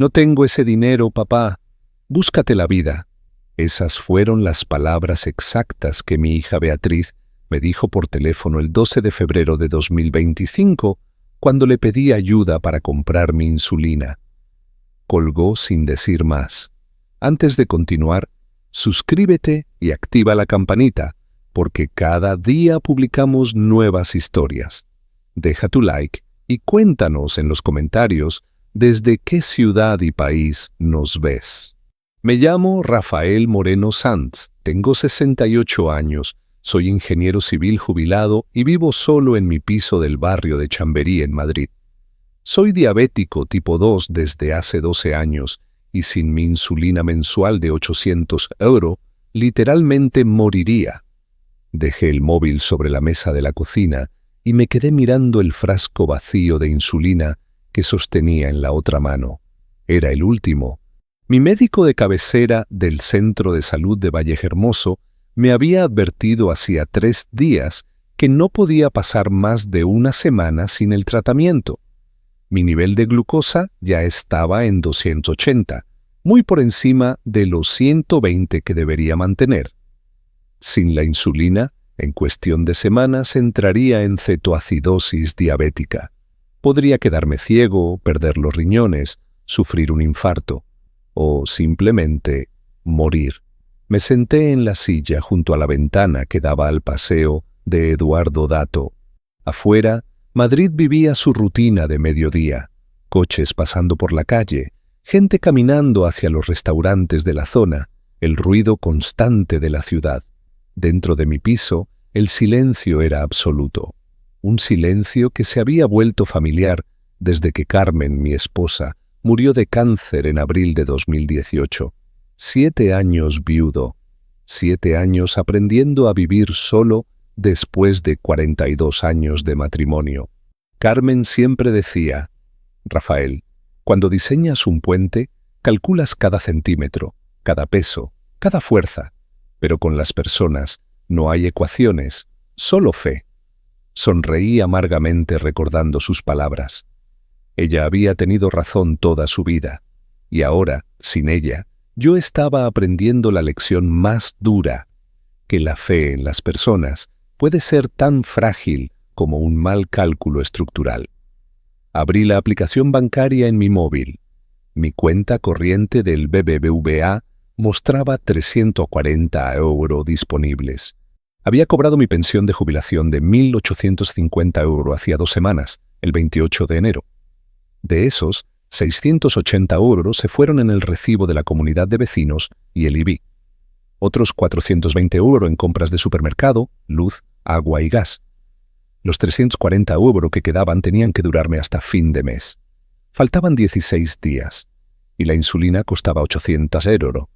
No tengo ese dinero, papá. Búscate la vida. Esas fueron las palabras exactas que mi hija Beatriz me dijo por teléfono el 12 de febrero de 2025, cuando le pedí ayuda para comprar mi insulina. Colgó sin decir más. Antes de continuar, suscríbete y activa la campanita, porque cada día publicamos nuevas historias. Deja tu like y cuéntanos en los comentarios desde qué ciudad y país nos ves. Me llamo Rafael Moreno Sanz, tengo 68 años, soy ingeniero civil jubilado y vivo solo en mi piso del barrio de Chamberí, en Madrid. Soy diabético tipo 2 desde hace 12 años y sin mi insulina mensual de 800 €, literalmente moriría. Dejé el móvil sobre la mesa de la cocina y me quedé mirando el frasco vacío de insulina que sostenía en la otra mano. Era el último. Mi médico de cabecera del Centro de Salud de Vallehermoso me había advertido hacía 3 días que no podía pasar más de una semana sin el tratamiento. Mi nivel de glucosa ya estaba en 280, muy por encima de los 120 que debería mantener. Sin la insulina, en cuestión de semanas entraría en cetoacidosis diabética. Podría quedarme ciego, perder los riñones, sufrir un infarto o simplemente morir. Me senté en la silla junto a la ventana que daba al paseo de Eduardo Dato. Afuera, Madrid vivía su rutina de mediodía. Coches pasando por la calle, gente caminando hacia los restaurantes de la zona, el ruido constante de la ciudad. Dentro de mi piso, el silencio era absoluto. Un silencio que se había vuelto familiar desde que Carmen, mi esposa, murió de cáncer en abril de 2018. 7 años viudo. 7 años aprendiendo a vivir solo después de 42 años de matrimonio. Carmen siempre decía: Rafael, cuando diseñas un puente, calculas cada centímetro, cada peso, cada fuerza, pero con las personas no hay ecuaciones, solo fe. Sonreí amargamente recordando sus palabras. Ella había tenido razón toda su vida, y ahora, sin ella, yo estaba aprendiendo la lección más dura, que la fe en las personas puede ser tan frágil como un mal cálculo estructural. Abrí la aplicación bancaria en mi móvil. Mi cuenta corriente del BBVA mostraba 340 € disponibles. Había cobrado mi pensión de jubilación de 1.850 € hacía 2 semanas, el 28 de enero. De esos, 680 € se fueron en el recibo de la comunidad de vecinos y el IBI. Otros 420 € en compras de supermercado, luz, agua y gas. Los 340 € que quedaban tenían que durarme hasta fin de mes. Faltaban 16 días, y la insulina costaba 800 €.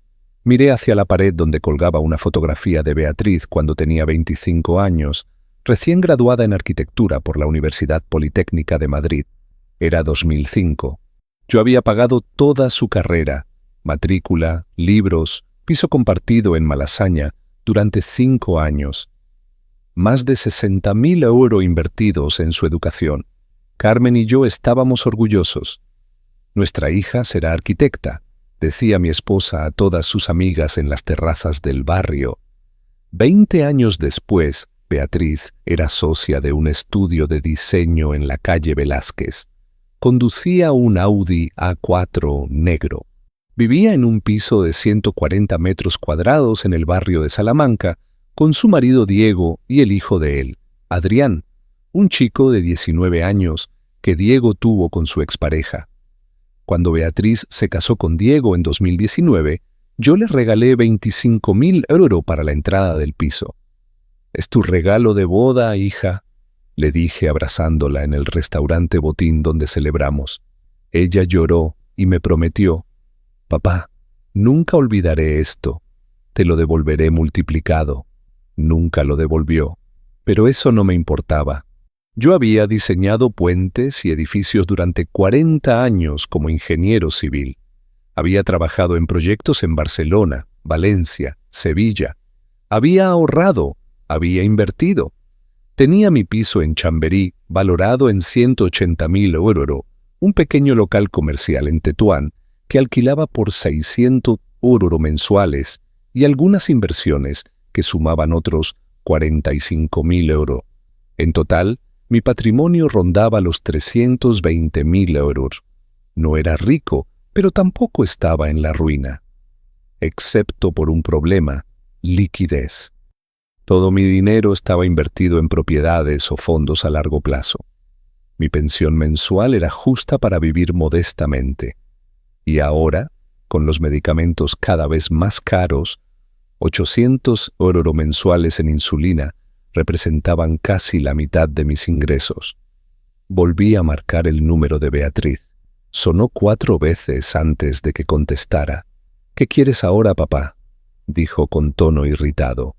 Miré hacia la pared donde colgaba una fotografía de Beatriz cuando tenía 25 años, recién graduada en arquitectura por la Universidad Politécnica de Madrid. Era 2005. Yo había pagado toda su carrera, matrícula, libros, piso compartido en Malasaña, durante 5 años. Más de 60.000 € invertidos en su educación. Carmen y yo estábamos orgullosos. Nuestra hija será arquitecta, decía mi esposa a todas sus amigas en las terrazas del barrio. 20 años después, Beatriz era socia de un estudio de diseño en la calle Velázquez. Conducía un Audi A4 negro. Vivía en un piso de 140 metros cuadrados en el barrio de Salamanca con su marido Diego y el hijo de él, Adrián, un chico de 19 años que Diego tuvo con su expareja. Cuando Beatriz se casó con Diego en 2019, yo le regalé 25.000 € para la entrada del piso. «Es tu regalo de boda, hija», le dije abrazándola en el restaurante Botín donde celebramos. Ella lloró y me prometió: «Papá, nunca olvidaré esto, te lo devolveré multiplicado». Nunca lo devolvió, pero eso no me importaba. Yo había diseñado puentes y edificios durante 40 años como ingeniero civil. Había trabajado en proyectos en Barcelona, Valencia, Sevilla. Había ahorrado, había invertido. Tenía mi piso en Chamberí valorado en 180.000 €, un pequeño local comercial en Tetuán que alquilaba por 600 euros mensuales y algunas inversiones que sumaban otros 45.000 euros. En total, mi patrimonio rondaba los 320.000 euros. No era rico, pero tampoco estaba en la ruina, excepto por un problema: liquidez. Todo mi dinero estaba invertido en propiedades o fondos a largo plazo. Mi pensión mensual era justa para vivir modestamente. Y ahora, con los medicamentos cada vez más caros, 800 euros mensuales en insulina representaban casi la mitad de mis ingresos. Volví a marcar el número de Beatriz. Sonó 4 veces antes de que contestara. «¿Qué quieres ahora, papá?», dijo con tono irritado.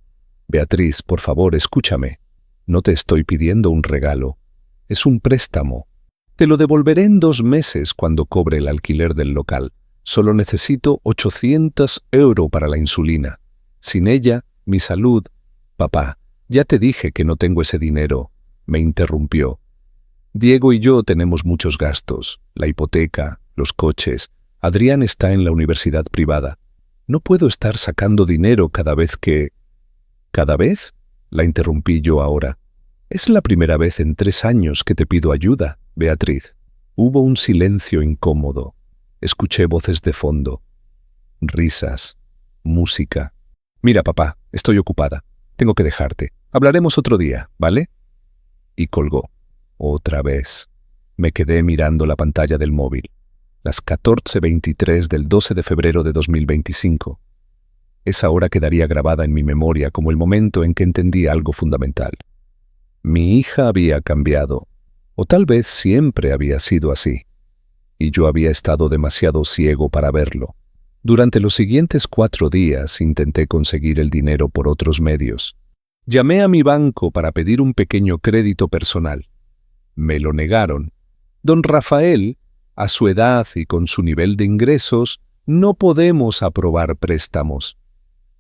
«Beatriz, por favor, escúchame. No te estoy pidiendo un regalo. Es un préstamo. Te lo devolveré en 2 meses cuando cobre el alquiler del local. Solo necesito 800 euros para la insulina. Sin ella, mi salud...» «Papá, ya te dije que no tengo ese dinero», me interrumpió. «Diego y yo tenemos muchos gastos, la hipoteca, los coches. Adrián está en la universidad privada. No puedo estar sacando dinero cada vez que...» «¿Cada vez?», la interrumpí yo ahora. «Es la primera vez en 3 años que te pido ayuda, Beatriz». Hubo un silencio incómodo. Escuché voces de fondo. Risas. Música. «Mira, papá, estoy ocupada. Tengo que dejarte. Hablaremos otro día, ¿vale?». Y colgó. Otra vez. Me quedé mirando la pantalla del móvil. Las 14:23 del 12 de febrero de 2025. Esa hora quedaría grabada en mi memoria como el momento en que entendí algo fundamental. Mi hija había cambiado, o tal vez siempre había sido así, y yo había estado demasiado ciego para verlo. Durante los siguientes 4 días intenté conseguir el dinero por otros medios. Llamé a mi banco para pedir un pequeño crédito personal. Me lo negaron. Don Rafael, a su edad y con su nivel de ingresos, no podemos aprobar préstamos,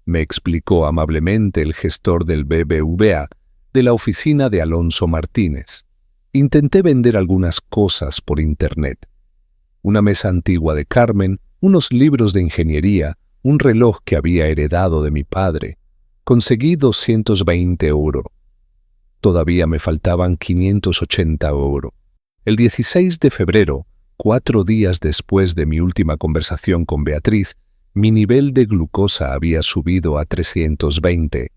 me explicó amablemente el gestor del BBVA, de la oficina de Alonso Martínez. Intenté vender algunas cosas por internet. Una mesa antigua de Carmen, unos libros de ingeniería, un reloj que había heredado de mi padre. Conseguí 220 euros. Todavía me faltaban 580 euros. El 16 de febrero, 4 días después de mi última conversación con Beatriz, mi nivel de glucosa había subido a 320.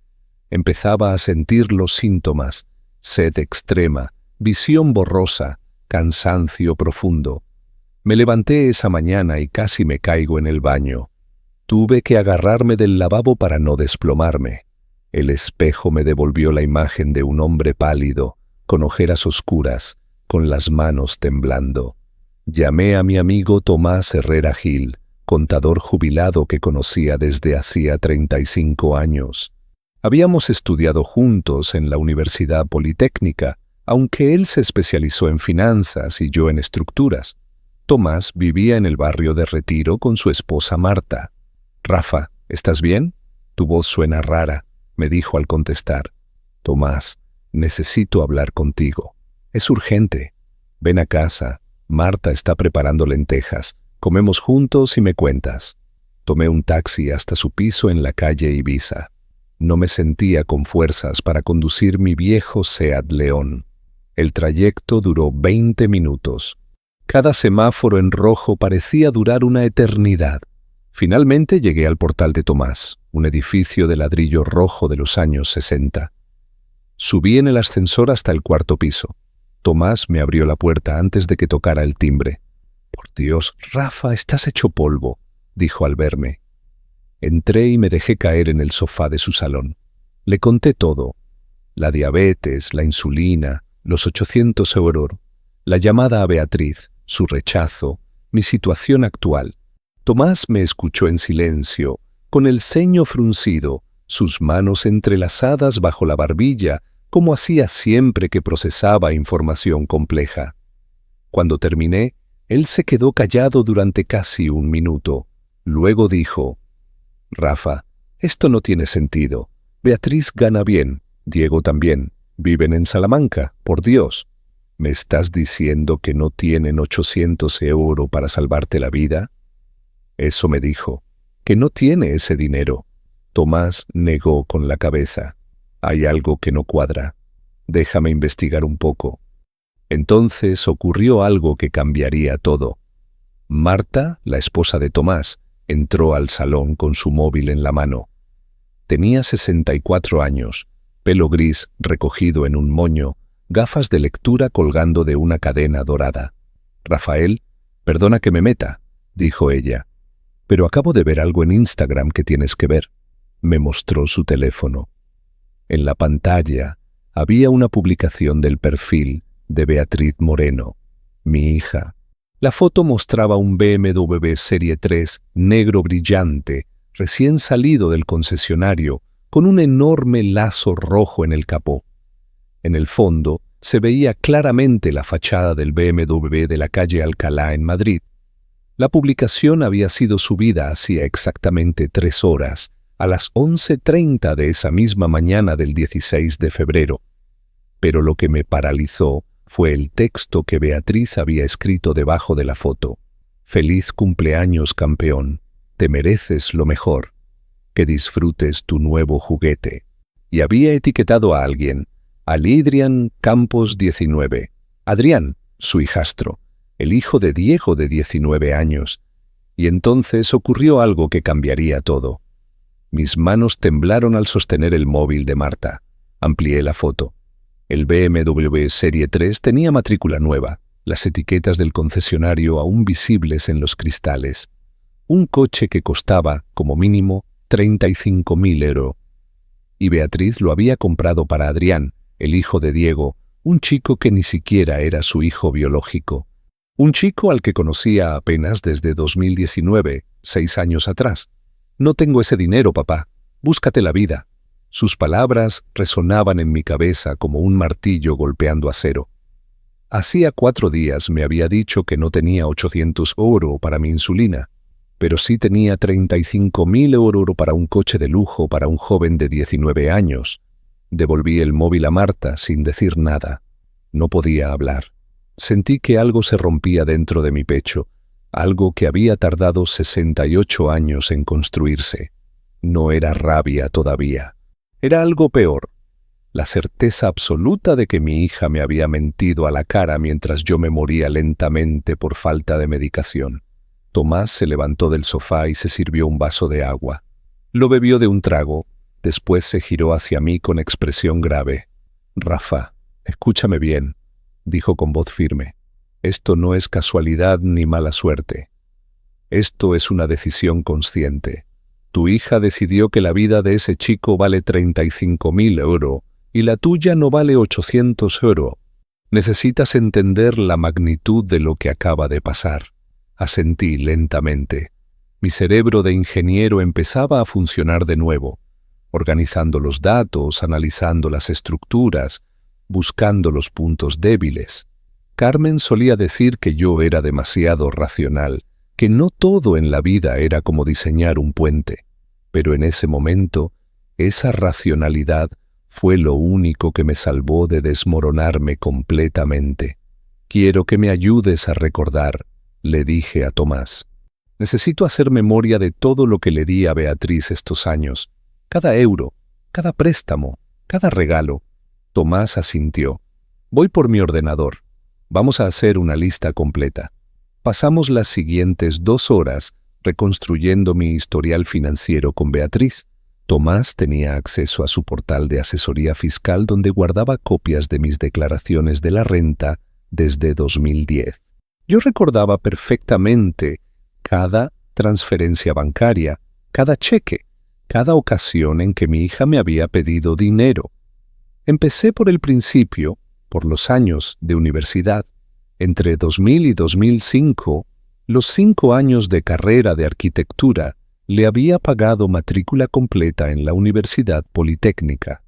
Empezaba a sentir los síntomas: sed extrema, visión borrosa, cansancio profundo. Me levanté esa mañana y casi me caigo en el baño. Tuve que agarrarme del lavabo para no desplomarme. El espejo me devolvió la imagen de un hombre pálido, con ojeras oscuras, con las manos temblando. Llamé a mi amigo Tomás Herrera Gil, contador jubilado que conocía desde hacía 35 años. Habíamos estudiado juntos en la Universidad Politécnica, aunque él se especializó en finanzas y yo en estructuras. Tomás vivía en el barrio de Retiro con su esposa Marta. «Rafa, ¿estás bien? Tu voz suena rara», me dijo al contestar. «Tomás, necesito hablar contigo. Es urgente. Ven a casa. Marta está preparando lentejas. Comemos juntos y me cuentas». Tomé un taxi hasta su piso en la calle Ibiza. No me sentía con fuerzas para conducir mi viejo Seat León. El trayecto duró 20 minutos. Cada semáforo en rojo parecía durar una eternidad. Finalmente llegué al portal de Tomás, un edificio de ladrillo rojo de los años 60. Subí en el ascensor hasta el 4º piso. Tomás me abrió la puerta antes de que tocara el timbre. «Por Dios, Rafa, estás hecho polvo», dijo al verme. Entré y me dejé caer en el sofá de su salón. Le conté todo: la diabetes, la insulina, los 800 euros, la llamada a Beatriz, su rechazo, mi situación actual. Tomás me escuchó en silencio, con el ceño fruncido, sus manos entrelazadas bajo la barbilla, como hacía siempre que procesaba información compleja. Cuando terminé, él se quedó callado durante casi 1 minuto. Luego dijo: «Rafa, esto no tiene sentido. Beatriz gana bien, Diego también. Viven en Salamanca, por Dios. ¿Me estás diciendo que no tienen 800 euros para salvarte la vida?». Eso me dijo, que no tiene ese dinero. Tomás negó con la cabeza. Hay algo que no cuadra. Déjame investigar un poco. Entonces ocurrió algo que cambiaría todo. Marta, la esposa de Tomás, entró al salón con su móvil en la mano. Tenía 64 años, pelo gris recogido en un moño, gafas de lectura colgando de una cadena dorada. «Rafael, perdona que me meta», dijo ella, «pero acabo de ver algo en Instagram que tienes que ver». Me mostró su teléfono. En la pantalla había una publicación del perfil de Beatriz Moreno, mi hija. La foto mostraba un BMW Serie 3 negro brillante, recién salido del concesionario, con un enorme lazo rojo en el capó. En el fondo se veía claramente la fachada del BMW de la calle Alcalá en Madrid. La publicación había sido subida hacía exactamente 3 horas, a las 11:30 de esa misma mañana del 16 de febrero. Pero lo que me paralizó fue el texto que Beatriz había escrito debajo de la foto. «Feliz cumpleaños, campeón. Te mereces lo mejor. Que disfrutes tu nuevo juguete». Y había etiquetado a alguien, a Lidrian Campos 19, Adrián, su hijastro, el hijo de Diego de 19 años. Y entonces ocurrió algo que cambiaría todo. Mis manos temblaron al sostener el móvil de Marta. Amplié la foto. El BMW Serie 3 tenía matrícula nueva, las etiquetas del concesionario aún visibles en los cristales. Un coche que costaba, como mínimo, 35.000 euros. Y Beatriz lo había comprado para Adrián, el hijo de Diego, un chico que ni siquiera era su hijo biológico. Un chico al que conocía apenas desde 2019, 6 años atrás. «No tengo ese dinero, papá. Búscate la vida». Sus palabras resonaban en mi cabeza como un martillo golpeando acero. Hacía 4 días me había dicho que no tenía 800 euros para mi insulina, pero sí tenía 35.000 euros para un coche de lujo para un joven de 19 años. Devolví el móvil a Marta sin decir nada. No podía hablar. Sentí que algo se rompía dentro de mi pecho, algo que había tardado 68 años en construirse. No era rabia todavía. Era algo peor. La certeza absoluta de que mi hija me había mentido a la cara mientras yo me moría lentamente por falta de medicación. Tomás se levantó del sofá y se sirvió un vaso de agua. Lo bebió de un trago, después se giró hacia mí con expresión grave. «Rafa, escúchame bien», dijo con voz firme. «Esto no es casualidad ni mala suerte. Esto es una decisión consciente. Tu hija decidió que la vida de ese chico vale 35.000 euros y la tuya no vale 800 euros. Necesitas entender la magnitud de lo que acaba de pasar». Asentí lentamente. Mi cerebro de ingeniero empezaba a funcionar de nuevo, organizando los datos, analizando las estructuras, buscando los puntos débiles. Carmen solía decir que yo era demasiado racional, que no todo en la vida era como diseñar un puente. Pero en ese momento, esa racionalidad fue lo único que me salvó de desmoronarme completamente. «Quiero que me ayudes a recordar», le dije a Tomás. «Necesito hacer memoria de todo lo que le di a Beatriz estos años. Cada euro, cada préstamo, cada regalo». Tomás asintió. «Voy por mi ordenador. Vamos a hacer una lista completa». Pasamos las siguientes 2 horas reconstruyendo mi historial financiero con Beatriz. Tomás tenía acceso a su portal de asesoría fiscal donde guardaba copias de mis declaraciones de la renta desde 2010. Yo recordaba perfectamente cada transferencia bancaria, cada cheque, cada ocasión en que mi hija me había pedido dinero. Empecé por el principio, por los años de universidad. Entre 2000 y 2005, los 5 años de carrera de arquitectura, le había pagado matrícula completa en la Universidad Politécnica.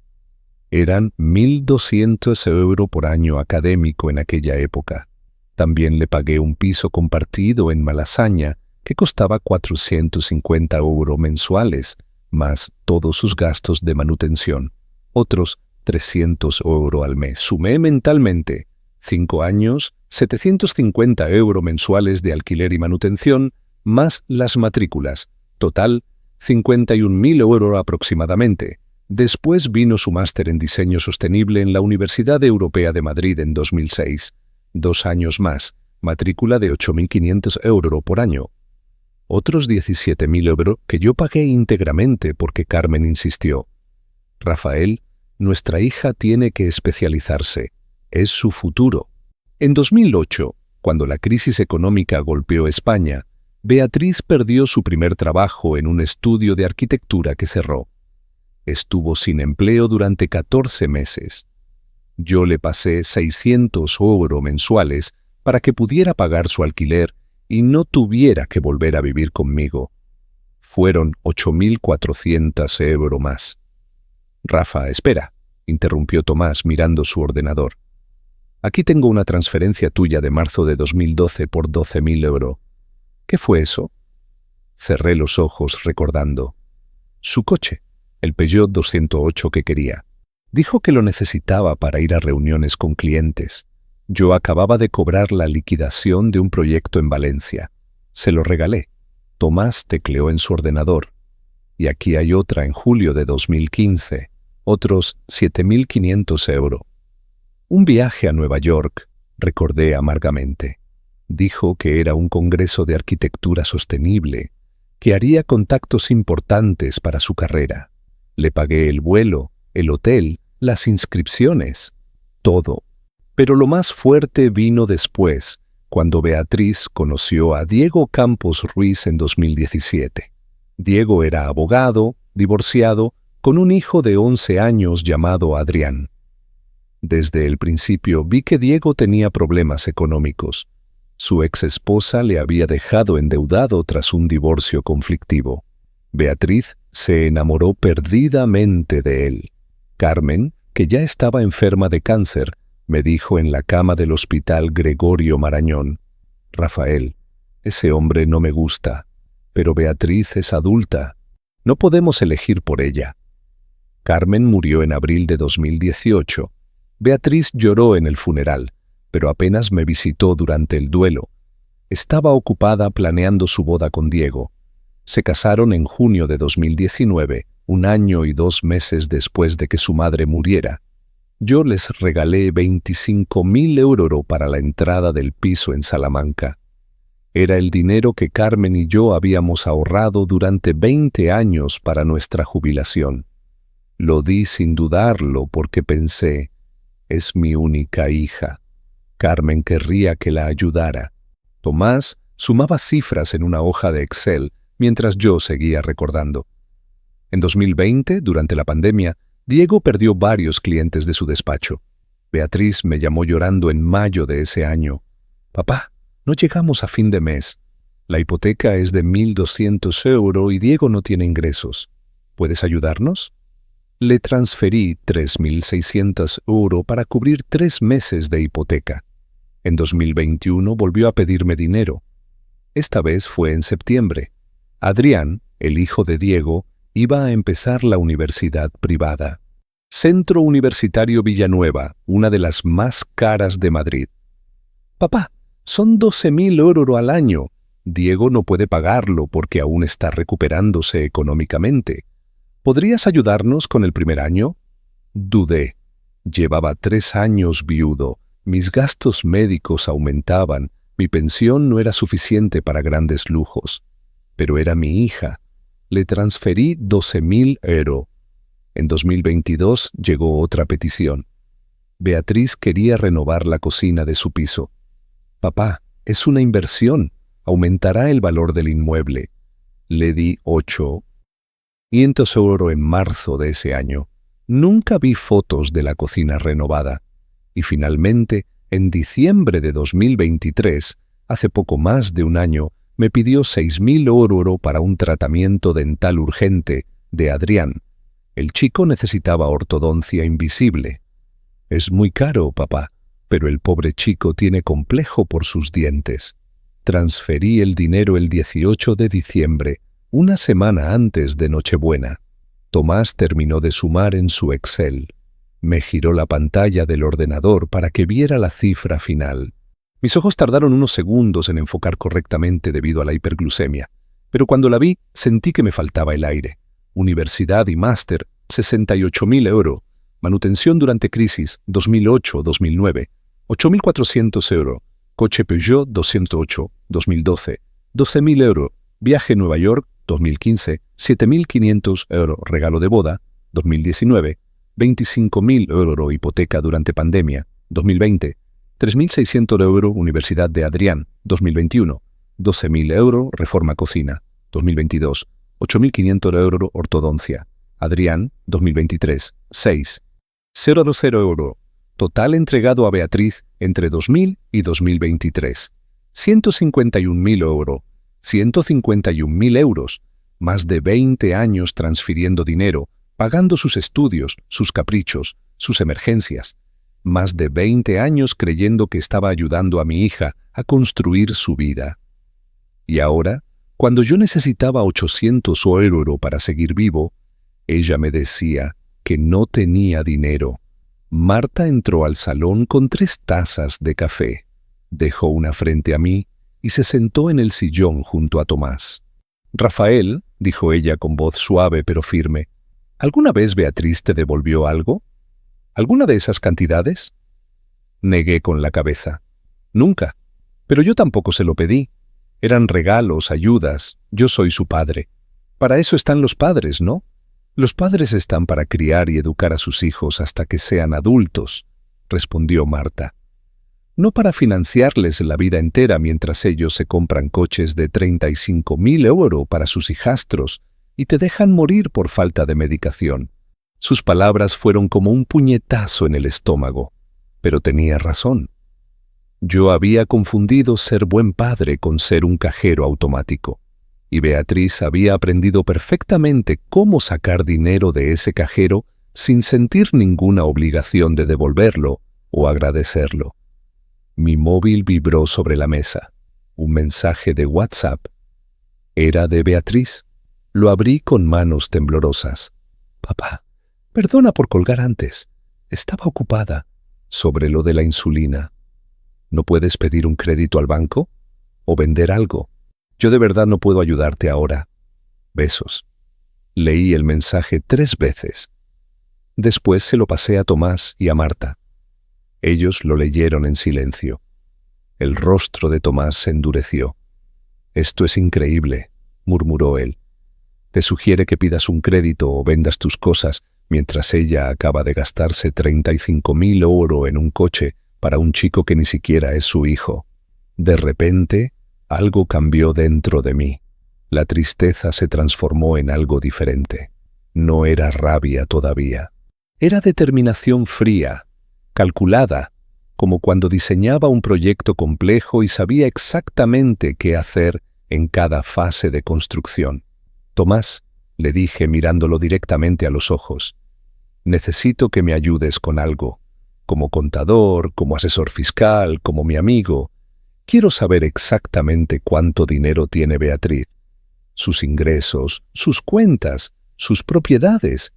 Eran 1.200 euros por año académico en aquella época. También le pagué un piso compartido en Malasaña que costaba 450 euros mensuales, más todos sus gastos de manutención, otros 300 euros al mes. Sumé mentalmente 5 años, 750 euros mensuales de alquiler y manutención, más las matrículas. Total, 51.000 euros aproximadamente. Después vino su máster en diseño sostenible en la Universidad Europea de Madrid en 2006. 2 años más, matrícula de 8.500 euros por año. Otros 17.000 euros que yo pagué íntegramente porque Carmen insistió. Rafael, nuestra hija tiene que especializarse. Es su futuro. En 2008, cuando la crisis económica golpeó España, Beatriz perdió su primer trabajo en un estudio de arquitectura que cerró. Estuvo sin empleo durante 14 meses. Yo le pasé 600 euros mensuales para que pudiera pagar su alquiler y no tuviera que volver a vivir conmigo. Fueron 8.400 euros más. Rafa, espera, interrumpió Tomás mirando su ordenador. Aquí tengo una transferencia tuya de marzo de 2012 por 12.000 euros. ¿Qué fue eso? Cerré los ojos recordando. Su coche, el Peugeot 208 que quería. Dijo que lo necesitaba para ir a reuniones con clientes. Yo acababa de cobrar la liquidación de un proyecto en Valencia. Se lo regalé. Tomás tecleó en su ordenador. Y aquí hay otra en julio de 2015. Otros 7.500 euros. Un viaje a Nueva York, recordé amargamente. Dijo que era un congreso de arquitectura sostenible, que haría contactos importantes para su carrera. Le pagué el vuelo, el hotel, las inscripciones, todo. Pero lo más fuerte vino después, cuando Beatriz conoció a Diego Campos Ruiz en 2017. Diego era abogado, divorciado, con un hijo de 11 años llamado Adrián. Desde el principio vi que Diego tenía problemas económicos. Su ex-esposa le había dejado endeudado tras un divorcio conflictivo. Beatriz se enamoró perdidamente de él. Carmen, que ya estaba enferma de cáncer, me dijo en la cama del hospital Gregorio Marañón: Rafael, ese hombre no me gusta, pero Beatriz es adulta. No podemos elegir por ella. Carmen murió en abril de 2018. Beatriz lloró en el funeral, pero apenas me visitó durante el duelo. Estaba ocupada planeando su boda con Diego. Se casaron en junio de 2019, 1 año y 2 meses después de que su madre muriera. Yo les regalé 25.000 euros para la entrada del piso en Salamanca. Era el dinero que Carmen y yo habíamos ahorrado durante 20 años para nuestra jubilación. Lo di sin dudarlo porque pensé, es mi única hija. Carmen querría que la ayudara. Tomás sumaba cifras en una hoja de Excel mientras yo seguía recordando. En 2020, durante la pandemia, Diego perdió varios clientes de su despacho. Beatriz me llamó llorando en mayo de ese año. Papá, no llegamos a fin de mes. La hipoteca es de 1.200 euros y Diego no tiene ingresos. ¿Puedes ayudarnos? Le transferí 3.600 euros para cubrir 3 meses de hipoteca. En 2021 volvió a pedirme dinero. Esta vez fue en septiembre. Adrián, el hijo de Diego, iba a empezar la universidad privada. Centro Universitario Villanueva, una de las más caras de Madrid. Papá, son 12.000 euros al año. Diego no puede pagarlo porque aún está recuperándose económicamente. ¿Podrías ayudarnos con el primer año? Dudé. Llevaba 3 años viudo. Mis gastos médicos aumentaban. Mi pensión no era suficiente para grandes lujos. Pero era mi hija. Le transferí 12.000 euros. En 2022 llegó otra petición. Beatriz quería renovar la cocina de su piso. Papá, es una inversión. Aumentará el valor del inmueble. Le di 8.500 euros en marzo de ese año. Nunca vi fotos de la cocina renovada. Y finalmente, en diciembre de 2023, hace poco más de 1 año, me pidió 6.000 euros para un tratamiento dental urgente de Adrián. El chico necesitaba ortodoncia invisible. Es muy caro, papá, pero el pobre chico tiene complejo por sus dientes. Transferí el dinero el 18 de diciembre, 1 semana antes de Nochebuena. Tomás terminó de sumar en su Excel. Me giró la pantalla del ordenador para que viera la cifra final. Mis ojos tardaron unos segundos en enfocar correctamente debido a la hiperglucemia, pero cuando la vi sentí que me faltaba el aire. Universidad y máster, 68.000 euros. Manutención durante crisis, 2008-2009, 8.400 euros. Coche Peugeot 208, 2012, 12.000 euros. Viaje a Nueva York, 2015, 7.500 euros. Regalo de boda, 2019, 25.000 euros. Hipoteca durante pandemia, 2020, 3.600 euros. Universidad de Adrián, 2021, 12.000 euros. Reforma cocina, 2022, 8.500 euros. Ortodoncia, Adrián, 2023, 6, 000 euros. Total entregado a Beatriz entre 2000 y 2023. 151.000 euros. 151.000 euros. Más de 20 años transfiriendo dinero, pagando sus estudios, sus caprichos, sus emergencias. Más de 20 años creyendo que estaba ayudando a mi hija a construir su vida. Y ahora, cuando yo necesitaba 800 euros para seguir vivo, ella me decía que no tenía dinero. Marta entró al salón con 3 tazas de café. Dejó una frente a mí y se sentó en el sillón junto a Tomás. «Rafael», dijo ella con voz suave pero firme, «¿alguna vez Beatriz te devolvió algo? ¿Alguna de esas cantidades?» Negué con la cabeza. «Nunca. Pero yo tampoco se lo pedí. Eran regalos, ayudas. Yo soy su padre. Para eso están los padres, ¿no? Los padres están para criar y educar a sus hijos hasta que sean adultos», respondió Marta. «No para financiarles la vida entera mientras ellos se compran coches de 35.000 euros para sus hijastros y te dejan morir por falta de medicación». Sus palabras fueron como un puñetazo en el estómago, pero tenía razón. Yo había confundido ser buen padre con ser un cajero automático. Y Beatriz había aprendido perfectamente cómo sacar dinero de ese cajero sin sentir ninguna obligación de devolverlo o agradecerlo. Mi móvil vibró sobre la mesa. Un mensaje de WhatsApp. Era de Beatriz. Lo abrí con manos temblorosas. «Papá, perdona por colgar antes. Estaba ocupada. Sobre lo de la insulina. ¿No puedes pedir un crédito al banco? ¿O vender algo? Yo de verdad no puedo ayudarte ahora. Besos». Leí el mensaje 3 veces. Después se lo pasé a Tomás y a Marta. Ellos lo leyeron en silencio. El rostro de Tomás se endureció. «Esto es increíble», murmuró él. «Te sugiere que pidas un crédito o vendas tus cosas mientras ella acaba de gastarse 35.000 euros en un coche para un chico que ni siquiera es su hijo». De repente, algo cambió dentro de mí. La tristeza se transformó en algo diferente. No era rabia todavía. Era determinación fría, calculada, como cuando diseñaba un proyecto complejo y sabía exactamente qué hacer en cada fase de construcción. «Tomás», le dije mirándolo directamente a los ojos, «necesito que me ayudes con algo, como contador, como asesor fiscal, como mi amigo. Quiero saber exactamente cuánto dinero tiene Beatriz, sus ingresos, sus cuentas, sus propiedades,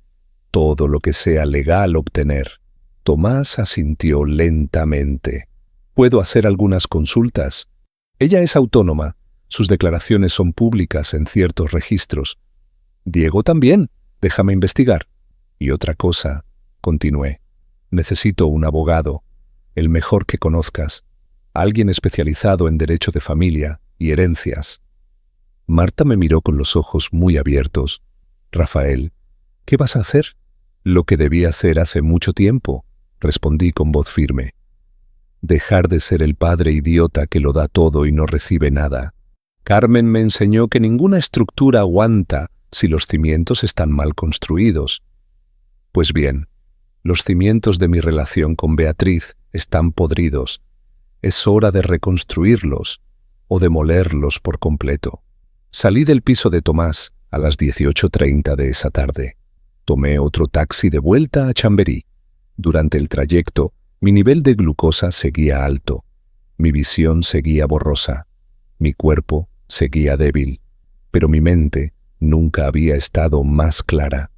todo lo que sea legal obtener». Tomás asintió lentamente. «¿Puedo hacer algunas consultas? Ella es autónoma. Sus declaraciones son públicas en ciertos registros. Diego también. Déjame investigar. Y otra cosa», continué. «Necesito un abogado, el mejor que conozcas, alguien especializado en derecho de familia y herencias». Marta me miró con los ojos muy abiertos. «Rafael, ¿qué vas a hacer?» «Lo que debí hacer hace mucho tiempo», respondí con voz firme. «Dejar de ser el padre idiota que lo da todo y no recibe nada. Carmen me enseñó que ninguna estructura aguanta si los cimientos están mal construidos. Pues bien, los cimientos de mi relación con Beatriz están podridos. Es hora de reconstruirlos o demolerlos por completo». Salí del piso de Tomás a las 18:30 de esa tarde. Tomé otro taxi de vuelta a Chamberí. Durante el trayecto, mi nivel de glucosa seguía alto. Mi visión seguía borrosa. Mi cuerpo seguía débil. Pero mi mente nunca había estado más clara.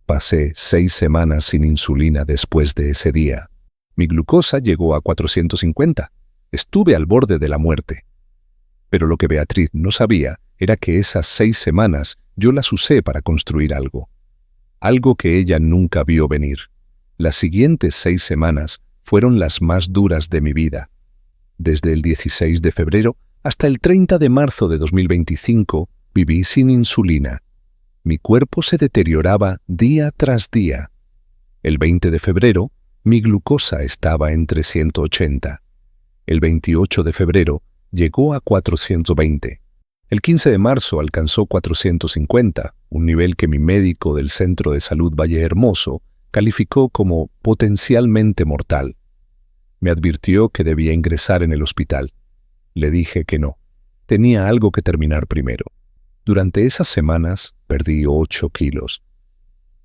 Pasé 6 semanas sin insulina después de ese día. Mi glucosa llegó a 450. Estuve al borde de la muerte. Pero lo que Beatriz no sabía era que esas 6 semanas yo las usé para construir algo. Algo que ella nunca vio venir. Las siguientes 6 semanas fueron las más duras de mi vida. Desde el 16 de febrero hasta el 30 de marzo de 2025 viví sin insulina. Mi cuerpo se deterioraba día tras día. El 20 de febrero, mi glucosa estaba en 380. El 28 de febrero llegó a 420. El 15 de marzo alcanzó 450, un nivel que mi médico del Centro de Salud Vallehermoso calificó como potencialmente mortal. Me advirtió que debía ingresar en el hospital. Le dije que no. Tenía algo que terminar primero. Durante esas semanas perdí 8 kilos.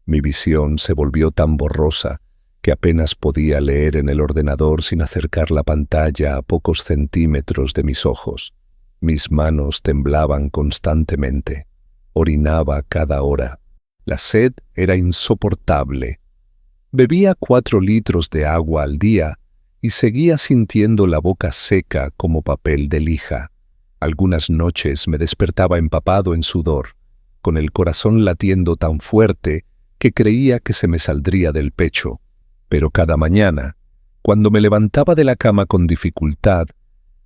Mi visión se volvió tan borrosa que apenas podía leer en el ordenador sin acercar la pantalla a pocos centímetros de mis ojos. Mis manos temblaban constantemente. Orinaba cada hora. La sed era insoportable. Bebía 4 litros de agua al día y seguía sintiendo la boca seca como papel de lija. Algunas noches me despertaba empapado en sudor, con el corazón latiendo tan fuerte que creía que se me saldría del pecho. Pero cada mañana, cuando me levantaba de la cama con dificultad,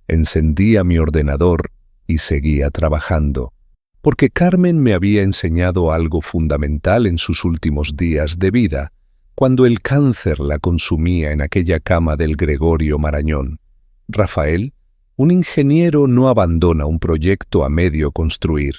encendía mi ordenador y seguía trabajando, porque Carmen me había enseñado algo fundamental en sus últimos días de vida, cuando el cáncer la consumía en aquella cama del Gregorio Marañón. Rafael, un ingeniero, no abandona un proyecto a medio construir.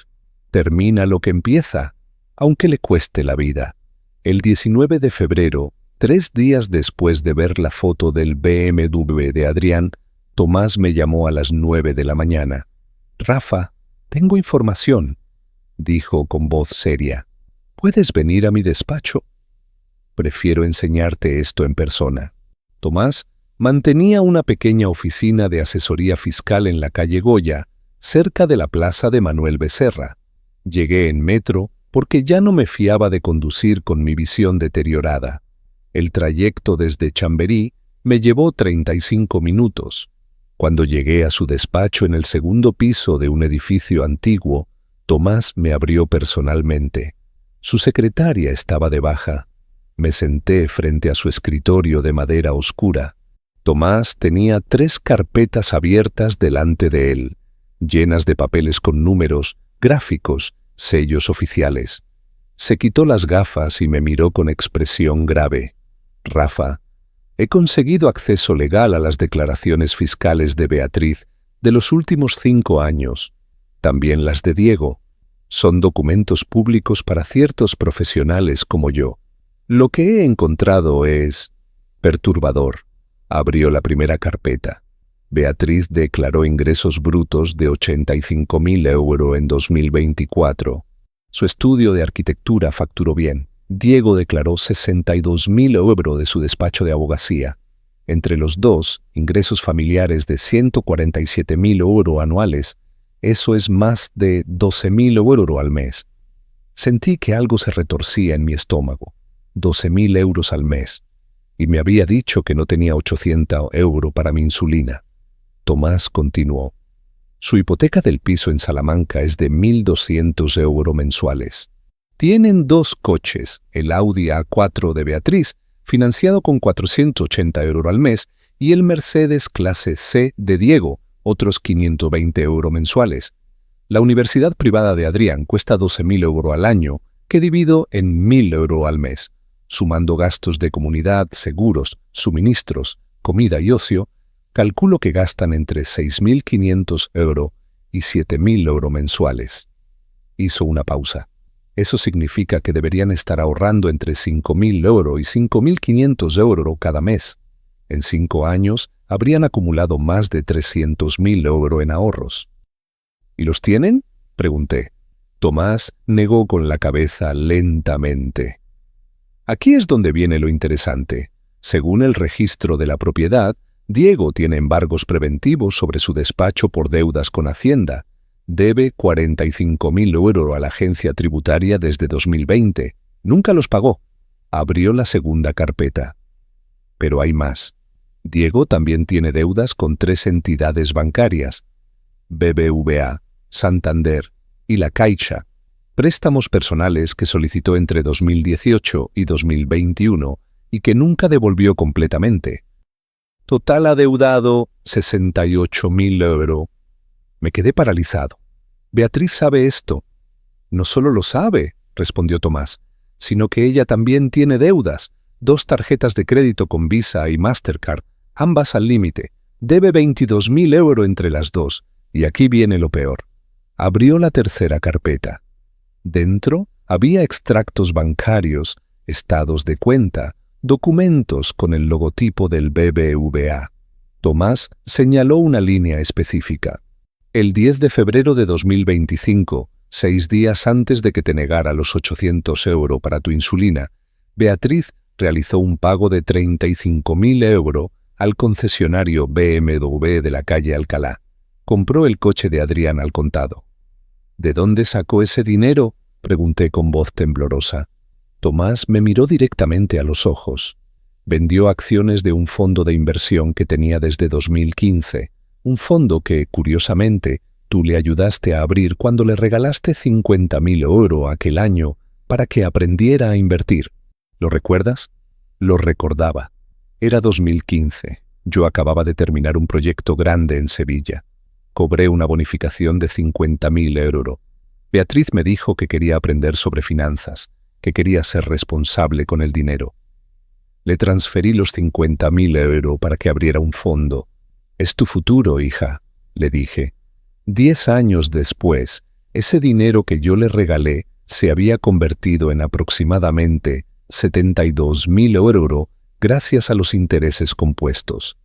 Termina lo que empieza, aunque le cueste la vida. El 19 de febrero, 3 días después de ver la foto del BMW de Adrián, Tomás me llamó a las 9 de la mañana. «Rafa, tengo información», dijo con voz seria. «¿Puedes venir a mi despacho?» «Prefiero enseñarte esto en persona». Tomás mantenía una pequeña oficina de asesoría fiscal en la calle Goya, cerca de la plaza de Manuel Becerra. Llegué en metro porque ya no me fiaba de conducir con mi visión deteriorada. El trayecto desde Chamberí me llevó 35 minutos. Cuando llegué a su despacho en el segundo piso de un edificio antiguo, Tomás me abrió personalmente. Su secretaria estaba de baja. Me senté frente a su escritorio de madera oscura. Tomás tenía 3 carpetas abiertas delante de él, llenas de papeles con números, gráficos, sellos oficiales. Se quitó las gafas y me miró con expresión grave. «Rafa, he conseguido acceso legal a las declaraciones fiscales de Beatriz de los últimos 5 años, también las de Diego. Son documentos públicos para ciertos profesionales como yo. Lo que he encontrado es perturbador». Abrió la primera carpeta. Beatriz declaró ingresos brutos de 85.000 euros en 2024. Su estudio de arquitectura facturó bien. Diego declaró 62.000 euros de su despacho de abogacía. Entre los dos, ingresos familiares de 147.000 euros anuales. Eso es más de 12.000 euros al mes. Sentí que algo se retorcía en mi estómago. 12.000 euros al mes. Y me había dicho que no tenía 800 euros para mi insulina. Tomás continuó. Su hipoteca del piso en Salamanca es de 1.200 euros mensuales. Tienen 2 coches, el Audi A4 de Beatriz, financiado con 480 euros al mes, y el Mercedes clase C de Diego, otros 520 euros mensuales. La universidad privada de Adrián cuesta 12.000 euros al año, que divido en 1.000 euros al mes. Sumando gastos de comunidad, seguros, suministros, comida y ocio, calculo que gastan entre 6.500 euros y 7.000 euros mensuales. Hizo una pausa. Eso significa que deberían estar ahorrando entre 5.000 euros y 5.500 euros cada mes. En 5 años habrían acumulado más de 300.000 euros en ahorros. ¿Y los tienen?, pregunté. Tomás negó con la cabeza lentamente. Aquí es donde viene lo interesante. Según el registro de la propiedad, Diego tiene embargos preventivos sobre su despacho por deudas con Hacienda. Debe 45.000 euros a la agencia tributaria desde 2020. Nunca los pagó. Abrió la segunda carpeta. Pero hay más. Diego también tiene deudas con 3 entidades bancarias, BBVA, Santander y La Caixa, préstamos personales que solicitó entre 2018 y 2021 y que nunca devolvió completamente. Total adeudado 68.000 euros. Me quedé paralizado. Beatriz sabe esto. No solo lo sabe, respondió Tomás, sino que ella también tiene deudas, 2 tarjetas de crédito con Visa y Mastercard, ambas al límite. Debe 22.000 euros entre las dos, y aquí viene lo peor. Abrió la tercera carpeta. Dentro había extractos bancarios, estados de cuenta, documentos con el logotipo del BBVA. Tomás señaló una línea específica. El 10 de febrero de 2025, 6 días antes de que te negara los 800 euros para tu insulina, Beatriz realizó un pago de 35.000 euros al concesionario BMW de la calle Alcalá. Compró el coche de Adrián al contado. ¿De dónde sacó ese dinero?, pregunté con voz temblorosa. Tomás me miró directamente a los ojos. Vendió acciones de un fondo de inversión que tenía desde 2015, un fondo que, curiosamente, tú le ayudaste a abrir cuando le regalaste 50.000 euros aquel año para que aprendiera a invertir. ¿Lo recuerdas? Lo recordaba. Era 2015. Yo acababa de terminar un proyecto grande en Sevilla. Cobré una bonificación de 50.000 euros. Beatriz me dijo que quería aprender sobre finanzas, que quería ser responsable con el dinero. Le transferí los 50.000 euros para que abriera un fondo. Es tu futuro, hija, le dije. 10 años después, ese dinero que yo le regalé se había convertido en aproximadamente 72.000 euros gracias a los intereses compuestos.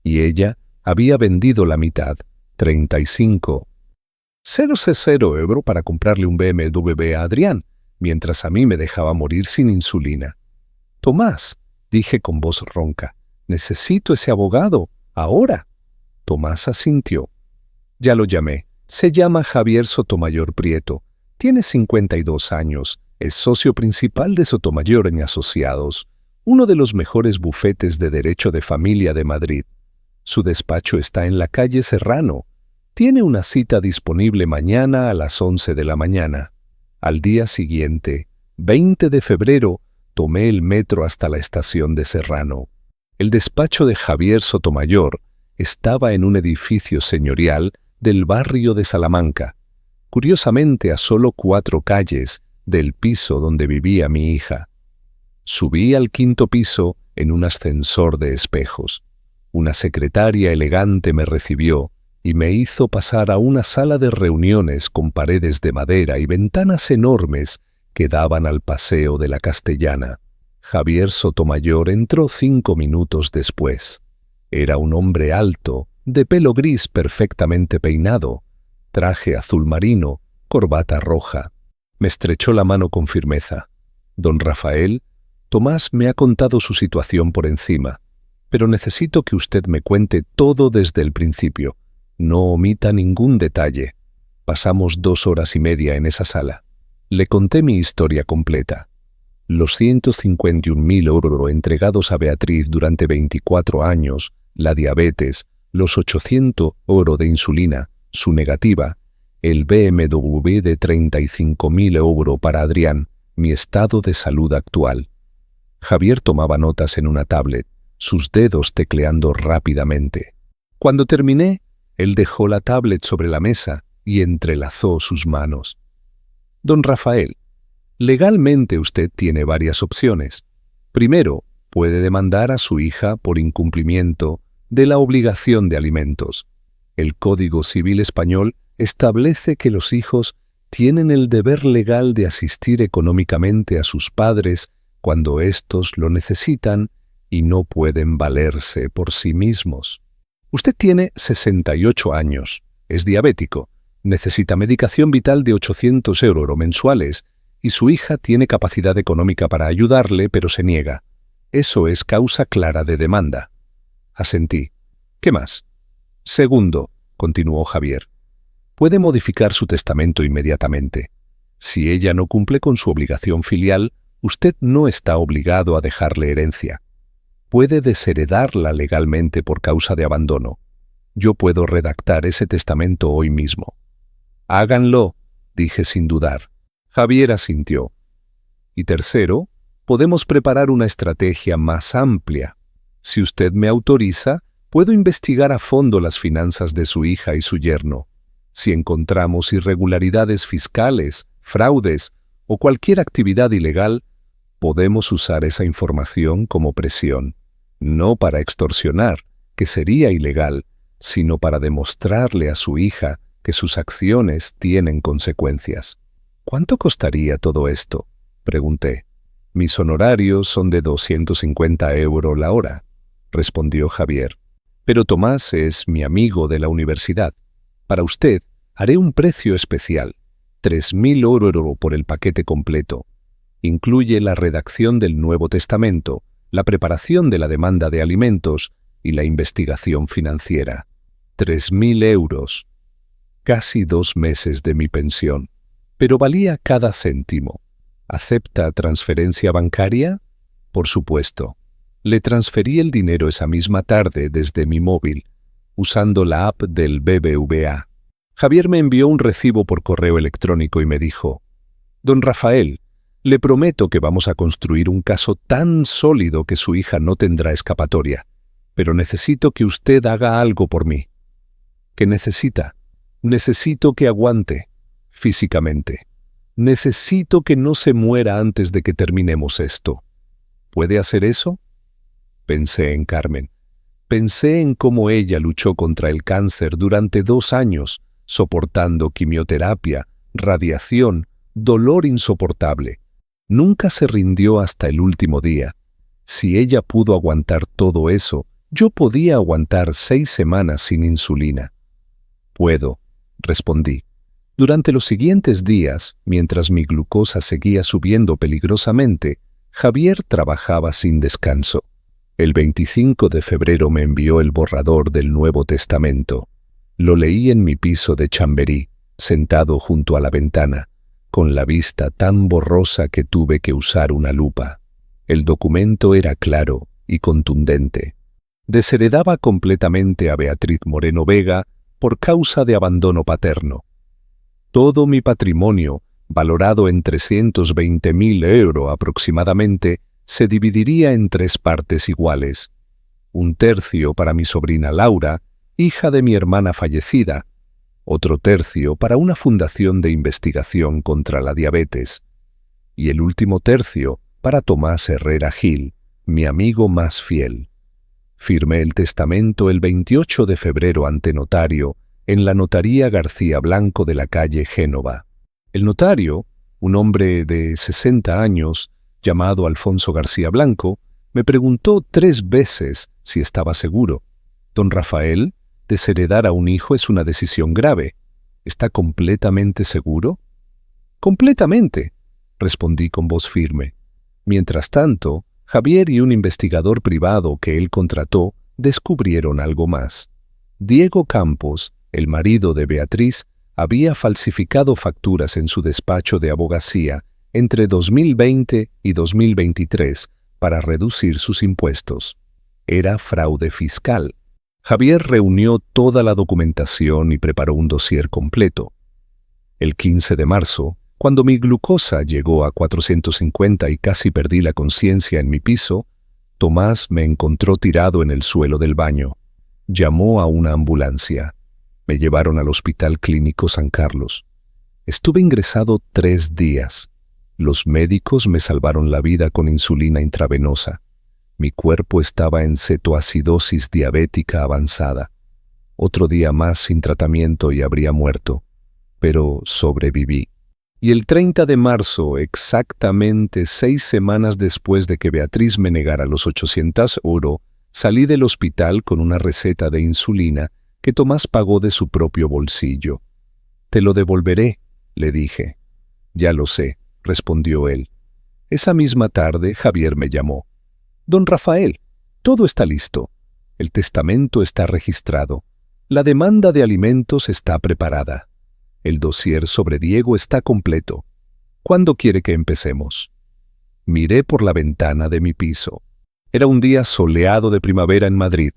Y ella había vendido la mitad, 35.000 euros para comprarle un BMW a Adrián, mientras a mí me dejaba morir sin insulina. Tomás, dije con voz ronca, necesito ese abogado, ahora. Tomás asintió. Ya lo llamé. Se llama Javier Sotomayor Prieto. Tiene 52 años. Es socio principal de Sotomayor y Asociados, uno de los mejores bufetes de derecho de familia de Madrid. Su despacho está en la calle Serrano. Tiene una cita disponible mañana a las 11 de la mañana. Al día siguiente, 20 de febrero, tomé el metro hasta la estación de Serrano. El despacho de Javier Sotomayor estaba en un edificio señorial del barrio de Salamanca, curiosamente a solo 4 calles del piso donde vivía mi hija. Subí al 5º piso en un ascensor de espejos. Una secretaria elegante me recibió y me hizo pasar a una sala de reuniones con paredes de madera y ventanas enormes que daban al paseo de la Castellana. Javier Sotomayor entró 5 minutos después. Era un hombre alto, de pelo gris perfectamente peinado, traje azul marino, corbata roja. Me estrechó la mano con firmeza. Don Rafael, Tomás me ha contado su situación por encima, pero necesito que usted me cuente todo desde el principio. No omita ningún detalle. Pasamos 2 horas y media en esa sala. Le conté mi historia completa. Los 151.000 euros entregados a Beatriz durante 24 años, la diabetes, los 800 euros de insulina, su negativa, el BMW de 35.000 euros para Adrián, mi estado de salud actual. Javier tomaba notas en una tablet, sus dedos tecleando rápidamente. Cuando terminé, él dejó la tablet sobre la mesa y entrelazó sus manos. Don Rafael, legalmente usted tiene varias opciones. Primero, puede demandar a su hija por incumplimiento de la obligación de alimentos. El Código Civil español establece que los hijos tienen el deber legal de asistir económicamente a sus padres cuando éstos lo necesitan y no pueden valerse por sí mismos. Usted tiene 68 años, es diabético, necesita medicación vital de 800 euros mensuales y su hija tiene capacidad económica para ayudarle, pero se niega. Eso es causa clara de demanda. Asentí. ¿Qué más? Segundo, continuó Javier, puede modificar su testamento inmediatamente. Si ella no cumple con su obligación filial, usted no está obligado a dejarle herencia. puede desheredarla legalmente por causa de abandono. Yo puedo redactar ese testamento hoy mismo. Háganlo, dije sin dudar. Javier asintió. Y tercero, podemos preparar una estrategia más amplia. Si usted me autoriza, puedo investigar a fondo las finanzas de su hija y su yerno. Si encontramos irregularidades fiscales, fraudes o cualquier actividad ilegal, podemos usar esa información como presión, no para extorsionar, que sería ilegal, sino para demostrarle a su hija que sus acciones tienen consecuencias. ¿Cuánto costaría todo esto?, pregunté. Mis honorarios son de 250 € la hora, respondió Javier. Pero Tomás es mi amigo de la universidad. Para usted haré un precio especial, 3.000 € por el paquete completo. Incluye la redacción del Nuevo Testamento, la preparación de la demanda de alimentos y la investigación financiera. 3.000 €. Casi 2 meses de mi pensión. Pero valía cada céntimo. ¿Acepta transferencia bancaria? Por supuesto. Le transferí el dinero esa misma tarde desde mi móvil, usando la app del BBVA. Javier me envió un recibo por correo electrónico y me dijo: «Don Rafael, le prometo que vamos a construir un caso tan sólido que su hija no tendrá escapatoria, pero necesito que usted haga algo por mí». ¿Qué necesita? Necesito que aguante, físicamente. Necesito que no se muera antes de que terminemos esto. ¿Puede hacer eso? Pensé en Carmen. Pensé en cómo ella luchó contra el cáncer durante 2 años, soportando quimioterapia, radiación, dolor insoportable. Nunca se rindió hasta el último día. Si ella pudo aguantar todo eso, yo podía aguantar 6 semanas sin insulina. Puedo, respondí. Durante los siguientes días, mientras mi glucosa seguía subiendo peligrosamente, Javier trabajaba sin descanso. El 25 de febrero me envió el borrador del Nuevo Testamento. Lo leí en mi piso de Chamberí, sentado junto a la ventana, con la vista tan borrosa que tuve que usar una lupa. El documento era claro y contundente. Desheredaba completamente a Beatriz Moreno Vega por causa de abandono paterno. Todo mi patrimonio, valorado en 320.000 € aproximadamente, se dividiría en 3 partes iguales. 1/3 para mi sobrina Laura, hija de mi hermana fallecida, otro 1/3 para una fundación de investigación contra la diabetes, y el último 1/3 para Tomás Herrera Gil, mi amigo más fiel. Firmé el testamento el 28 de febrero ante notario, en la notaría García Blanco de la calle Génova. El notario, un hombre de 60 años, llamado Alfonso García Blanco, me preguntó 3 veces si estaba seguro. «Don Rafael, desheredar a un hijo es una decisión grave. ¿Está completamente seguro?» «Completamente», respondí con voz firme. Mientras tanto, Javier y un investigador privado que él contrató descubrieron algo más. Diego Campos, el marido de Beatriz, había falsificado facturas en su despacho de abogacía entre 2020 y 2023 para reducir sus impuestos. Era fraude fiscal. Javier reunió toda la documentación y preparó un dossier completo. El 15 de marzo, cuando mi glucosa llegó a 450 y casi perdí la conciencia en mi piso, Tomás me encontró tirado en el suelo del baño. Llamó a una ambulancia. Me llevaron al Hospital Clínico San Carlos. Estuve ingresado 3 días. Los médicos me salvaron la vida con insulina intravenosa. Mi cuerpo estaba en cetoacidosis diabética avanzada. Otro día más sin tratamiento y habría muerto. Pero sobreviví. Y el 30 de marzo, exactamente 6 semanas después de que Beatriz me negara los 800 €, salí del hospital con una receta de insulina que Tomás pagó de su propio bolsillo. «Te lo devolveré», le dije. «Ya lo sé», respondió él. Esa misma tarde Javier me llamó. «Don Rafael, todo está listo. El testamento está registrado. La demanda de alimentos está preparada. El dossier sobre Diego está completo. ¿Cuándo quiere que empecemos?» Miré por la ventana de mi piso. Era un día soleado de primavera en Madrid.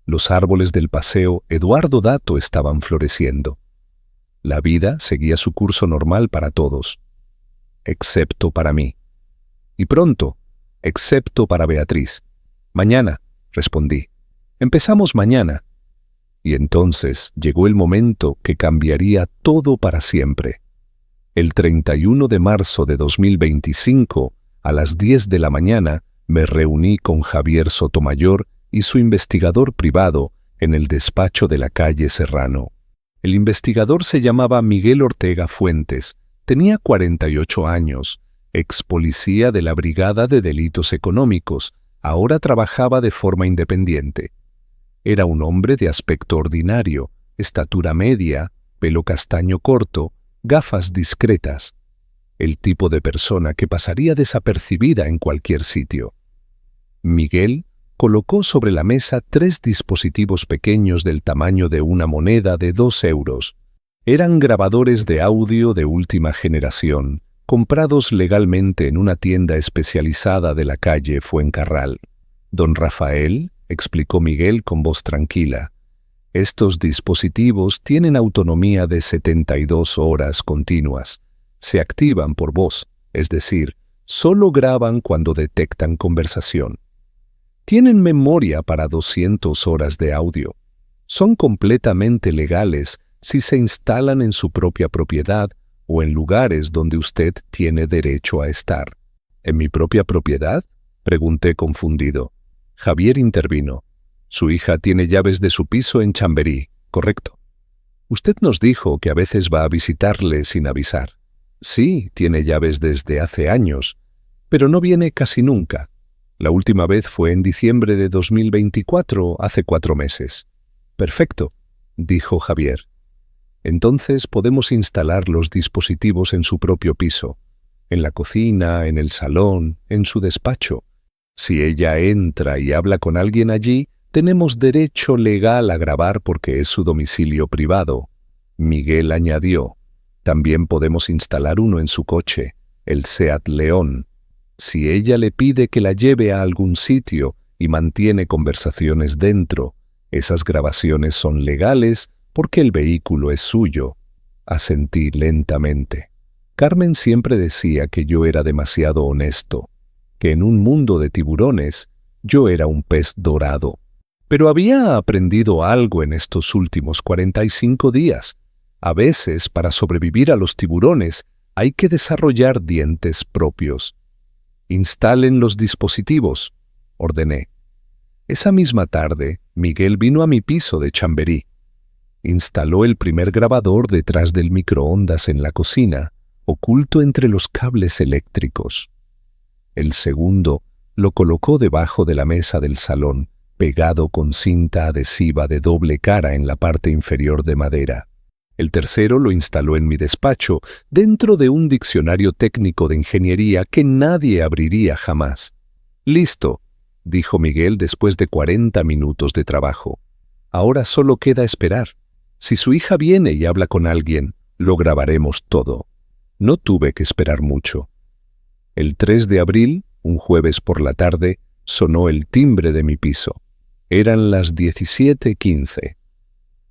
Los árboles del paseo Eduardo Dato estaban floreciendo. La vida seguía su curso normal para todos, excepto para mí. Y pronto, excepto para Beatriz. Mañana, respondí. Empezamos mañana. Y entonces llegó el momento que cambiaría todo para siempre. El 31 de marzo de 2025, a las 10 de la mañana, me reuní con Javier Sotomayor y su investigador privado en el despacho de la calle Serrano. El investigador se llamaba Miguel Ortega Fuentes, tenía 48 años, ex policía de la Brigada de Delitos Económicos, ahora trabajaba de forma independiente. Era un hombre de aspecto ordinario, estatura media, pelo castaño corto, gafas discretas. El tipo de persona que pasaría desapercibida en cualquier sitio. Miguel colocó sobre la mesa 3 dispositivos pequeños del tamaño de una moneda de 2 euros. Eran grabadores de audio de última generación, comprados legalmente en una tienda especializada de la calle Fuencarral. Don Rafael, explicó Miguel con voz tranquila, estos dispositivos tienen autonomía de 72 horas continuas. Se activan por voz, es decir, solo graban cuando detectan conversación. Tienen memoria para 200 horas de audio. Son completamente legales si se instalan en su propia propiedad o en lugares donde usted tiene derecho a estar. ¿En mi propia propiedad?, pregunté confundido. Javier intervino. Su hija tiene llaves de su piso en Chamberí, ¿correcto? Usted nos dijo que a veces va a visitarle sin avisar. Sí, tiene llaves desde hace años, pero no viene casi nunca. La última vez fue en diciembre de 2024, hace 4 meses. Perfecto, dijo Javier. Entonces podemos instalar los dispositivos en su propio piso, en la cocina, en el salón, en su despacho. Si ella entra y habla con alguien allí, tenemos derecho legal a grabar porque es su domicilio privado. Miguel añadió, también podemos instalar uno en su coche, el Seat León. Si ella le pide que la lleve a algún sitio y mantiene conversaciones dentro, esas grabaciones son legales porque el vehículo es suyo. Asentí lentamente. Carmen siempre decía que yo era demasiado honesto, que en un mundo de tiburones yo era un pez dorado. Pero había aprendido algo en estos últimos 45 días. A veces, para sobrevivir a los tiburones, hay que desarrollar dientes propios. Instalen los dispositivos, ordené. Esa misma tarde, Miguel vino a mi piso de Chamberí. Instaló el primer grabador detrás del microondas en la cocina, oculto entre los cables eléctricos. El segundo lo colocó debajo de la mesa del salón, pegado con cinta adhesiva de doble cara en la parte inferior de madera. El tercero lo instaló en mi despacho, dentro de un diccionario técnico de ingeniería que nadie abriría jamás. «Listo», dijo Miguel después de 40 minutos de trabajo. «Ahora solo queda esperar. Si su hija viene y habla con alguien, lo grabaremos todo». No tuve que esperar mucho. El 3 de abril, un jueves por la tarde, sonó el timbre de mi piso. Eran las 17:15.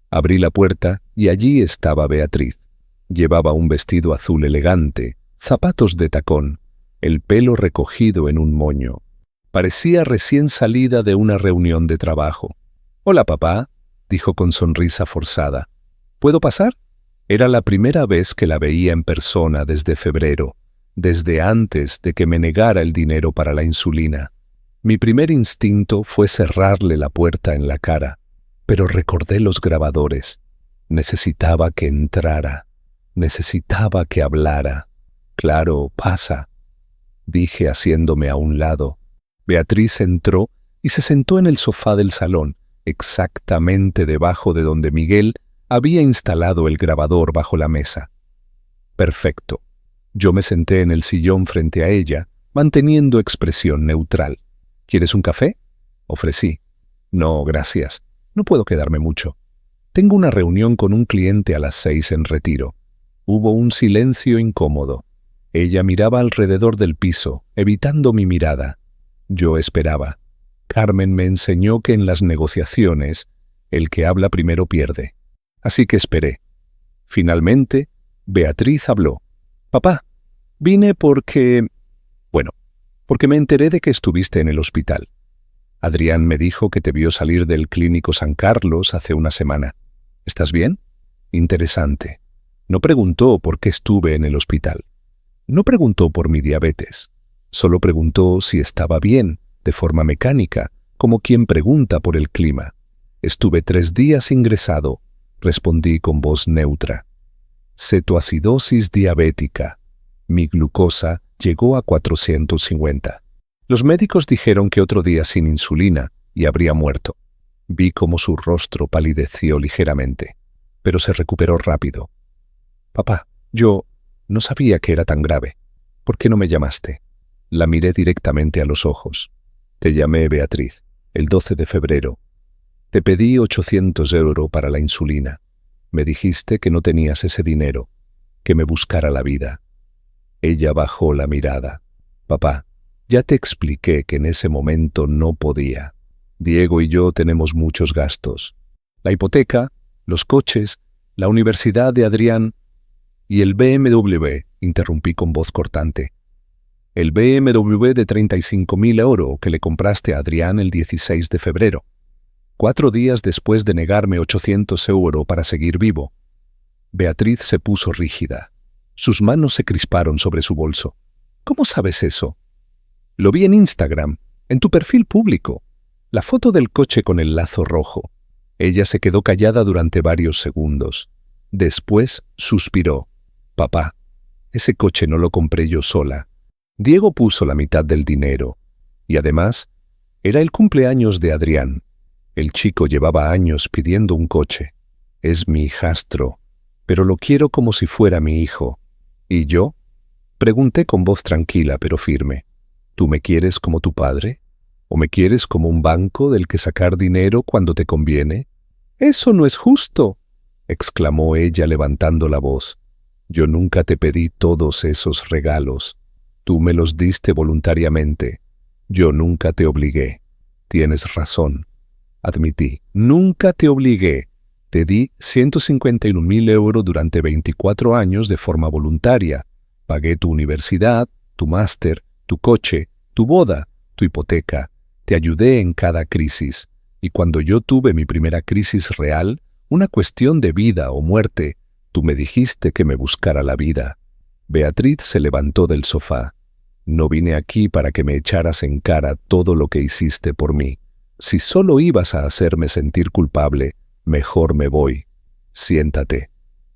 Abrí la puerta y allí estaba Beatriz. Llevaba un vestido azul elegante, zapatos de tacón, el pelo recogido en un moño. Parecía recién salida de una reunión de trabajo. «Hola, papá», dijo con sonrisa forzada. «¿Puedo pasar?» Era la primera vez que la veía en persona desde febrero, desde antes de que me negara el dinero para la insulina. Mi primer instinto fue cerrarle la puerta en la cara, pero recordé los grabadores. Necesitaba que entrara, necesitaba que hablara. «Claro, pasa», dije haciéndome a un lado. Beatriz entró y se sentó en el sofá del salón, exactamente debajo de donde Miguel había instalado el grabador bajo la mesa. Perfecto. Yo me senté en el sillón frente a ella, manteniendo expresión neutral. «¿Quieres un café?», ofrecí. «No, gracias. No puedo quedarme mucho. Tengo una reunión con un cliente a las 6 en Retiro». Hubo un silencio incómodo. Ella miraba alrededor del piso, evitando mi mirada. Yo esperaba. Carmen me enseñó que en las negociaciones, el que habla primero pierde. Así que esperé. Finalmente, Beatriz habló. Papá, vine porque me enteré de que estuviste en el hospital. Adrián me dijo que te vio salir del Clínico San Carlos hace una semana. ¿Estás bien? Interesante. No preguntó por qué estuve en el hospital. No preguntó por mi diabetes. Solo preguntó si estaba bien, de forma mecánica, como quien pregunta por el clima. Estuve 3 días ingresado, respondí con voz neutra. Cetoacidosis diabética. Mi glucosa llegó a 450. Los médicos dijeron que otro día sin insulina y habría muerto. Vi cómo su rostro palideció ligeramente, pero se recuperó rápido. Papá, yo no sabía que era tan grave. ¿Por qué no me llamaste? La miré directamente a los ojos. Te llamé, Beatriz, el 12 de febrero. Te pedí 800 euros para la insulina. Me dijiste que no tenías ese dinero, que me buscara la vida. Ella bajó la mirada. Papá, ya te expliqué que en ese momento no podía. Diego y yo tenemos muchos gastos. La hipoteca, los coches, la universidad de Adrián y el BMW, interrumpí con voz cortante. El BMW de 35.000 euros que le compraste a Adrián el 16 de febrero. 4 días después de negarme 800 euros para seguir vivo. Beatriz se puso rígida. Sus manos se crisparon sobre su bolso. ¿Cómo sabes eso? Lo vi en Instagram, en tu perfil público. La foto del coche con el lazo rojo. Ella se quedó callada durante varios segundos. Después suspiró. Papá, ese coche no lo compré yo sola. Diego puso la mitad del dinero. Y además, era el cumpleaños de Adrián. El chico llevaba años pidiendo un coche. Es mi hijastro, pero lo quiero como si fuera mi hijo. ¿Y yo? Pregunté con voz tranquila pero firme. ¿Tú me quieres como tu padre? ¿O me quieres como un banco del que sacar dinero cuando te conviene? ¡Eso no es justo!, exclamó ella levantando la voz. Yo nunca te pedí todos esos regalos. Tú me los diste voluntariamente. Yo nunca te obligué. Tienes razón. Admití. Nunca te obligué. Te di 151.000 euros durante 24 años de forma voluntaria. Pagué tu universidad, tu máster, tu coche, tu boda, tu hipoteca. Te ayudé en cada crisis. Y cuando yo tuve mi primera crisis real, una cuestión de vida o muerte, tú me dijiste que me buscara la vida. Beatriz se levantó del sofá. No vine aquí para que me echaras en cara todo lo que hiciste por mí. Si solo ibas a hacerme sentir culpable, mejor me voy. Siéntate.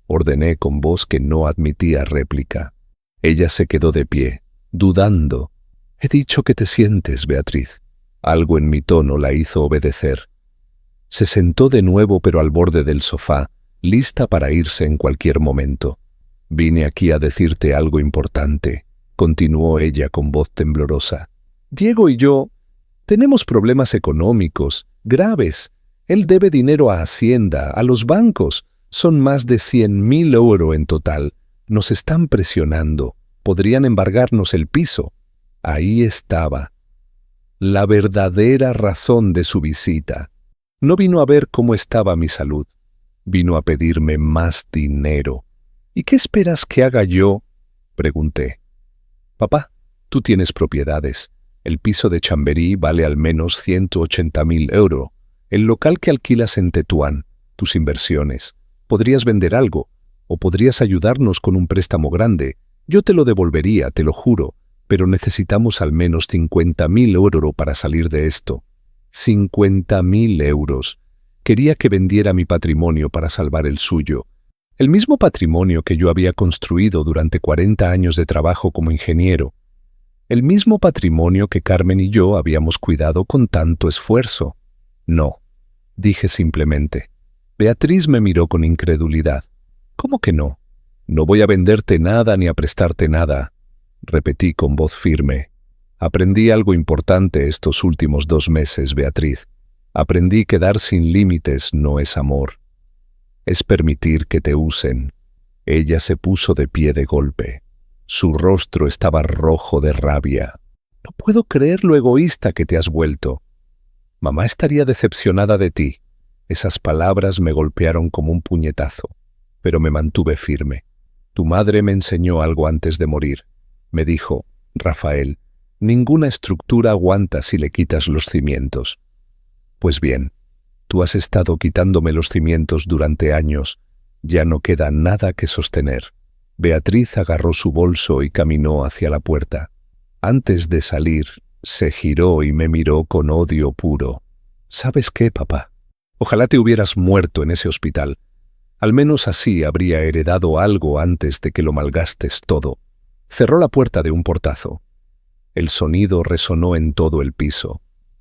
Ordené con voz que no admitía réplica. Ella se quedó de pie, dudando. He dicho que te sientes, Beatriz. Algo en mi tono la hizo obedecer. Se sentó de nuevo pero al borde del sofá, lista para irse en cualquier momento. Vine aquí a decirte algo importante, continuó ella con voz temblorosa. Diego y yo tenemos problemas económicos graves. Él debe dinero a Hacienda, a los bancos. Son más de 100.000 euros en total. Nos están presionando. Podrían embargarnos el piso. Ahí estaba la verdadera razón de su visita. No vino a ver cómo estaba mi salud. Vino a pedirme más dinero. ¿Y qué esperas que haga yo?, pregunté. Papá, tú tienes propiedades. El piso de Chamberí vale al menos 180.000 euros. El local que alquilas en Tetuán, tus inversiones. Podrías vender algo, o podrías ayudarnos con un préstamo grande. Yo te lo devolvería, te lo juro, pero necesitamos al menos 50.000 euros para salir de esto. 50.000 euros. Quería que vendiera mi patrimonio para salvar el suyo. El mismo patrimonio que yo había construido durante 40 años de trabajo como ingeniero. El mismo patrimonio que Carmen y yo habíamos cuidado con tanto esfuerzo. No, dije simplemente. Beatriz me miró con incredulidad. ¿Cómo que no? No voy a venderte nada ni a prestarte nada, repetí con voz firme. Aprendí algo importante estos últimos 2 meses, Beatriz. Aprendí que dar sin límites no es amor. Es permitir que te usen. Ella se puso de pie de golpe. Su rostro estaba rojo de rabia. No puedo creer lo egoísta que te has vuelto. Mamá estaría decepcionada de ti. Esas palabras me golpearon como un puñetazo, pero me mantuve firme. Tu madre me enseñó algo antes de morir. Me dijo, Rafael, ninguna estructura aguanta si le quitas los cimientos. Pues bien, tú has estado quitándome los cimientos durante años. Ya no queda nada que sostener. Beatriz agarró su bolso y caminó hacia la puerta. Antes de salir, se giró y me miró con odio puro. ¿Sabes qué, papá? Ojalá te hubieras muerto en ese hospital. Al menos así habría heredado algo antes de que lo malgastes todo. Cerró la puerta de un portazo. El sonido resonó en todo el piso.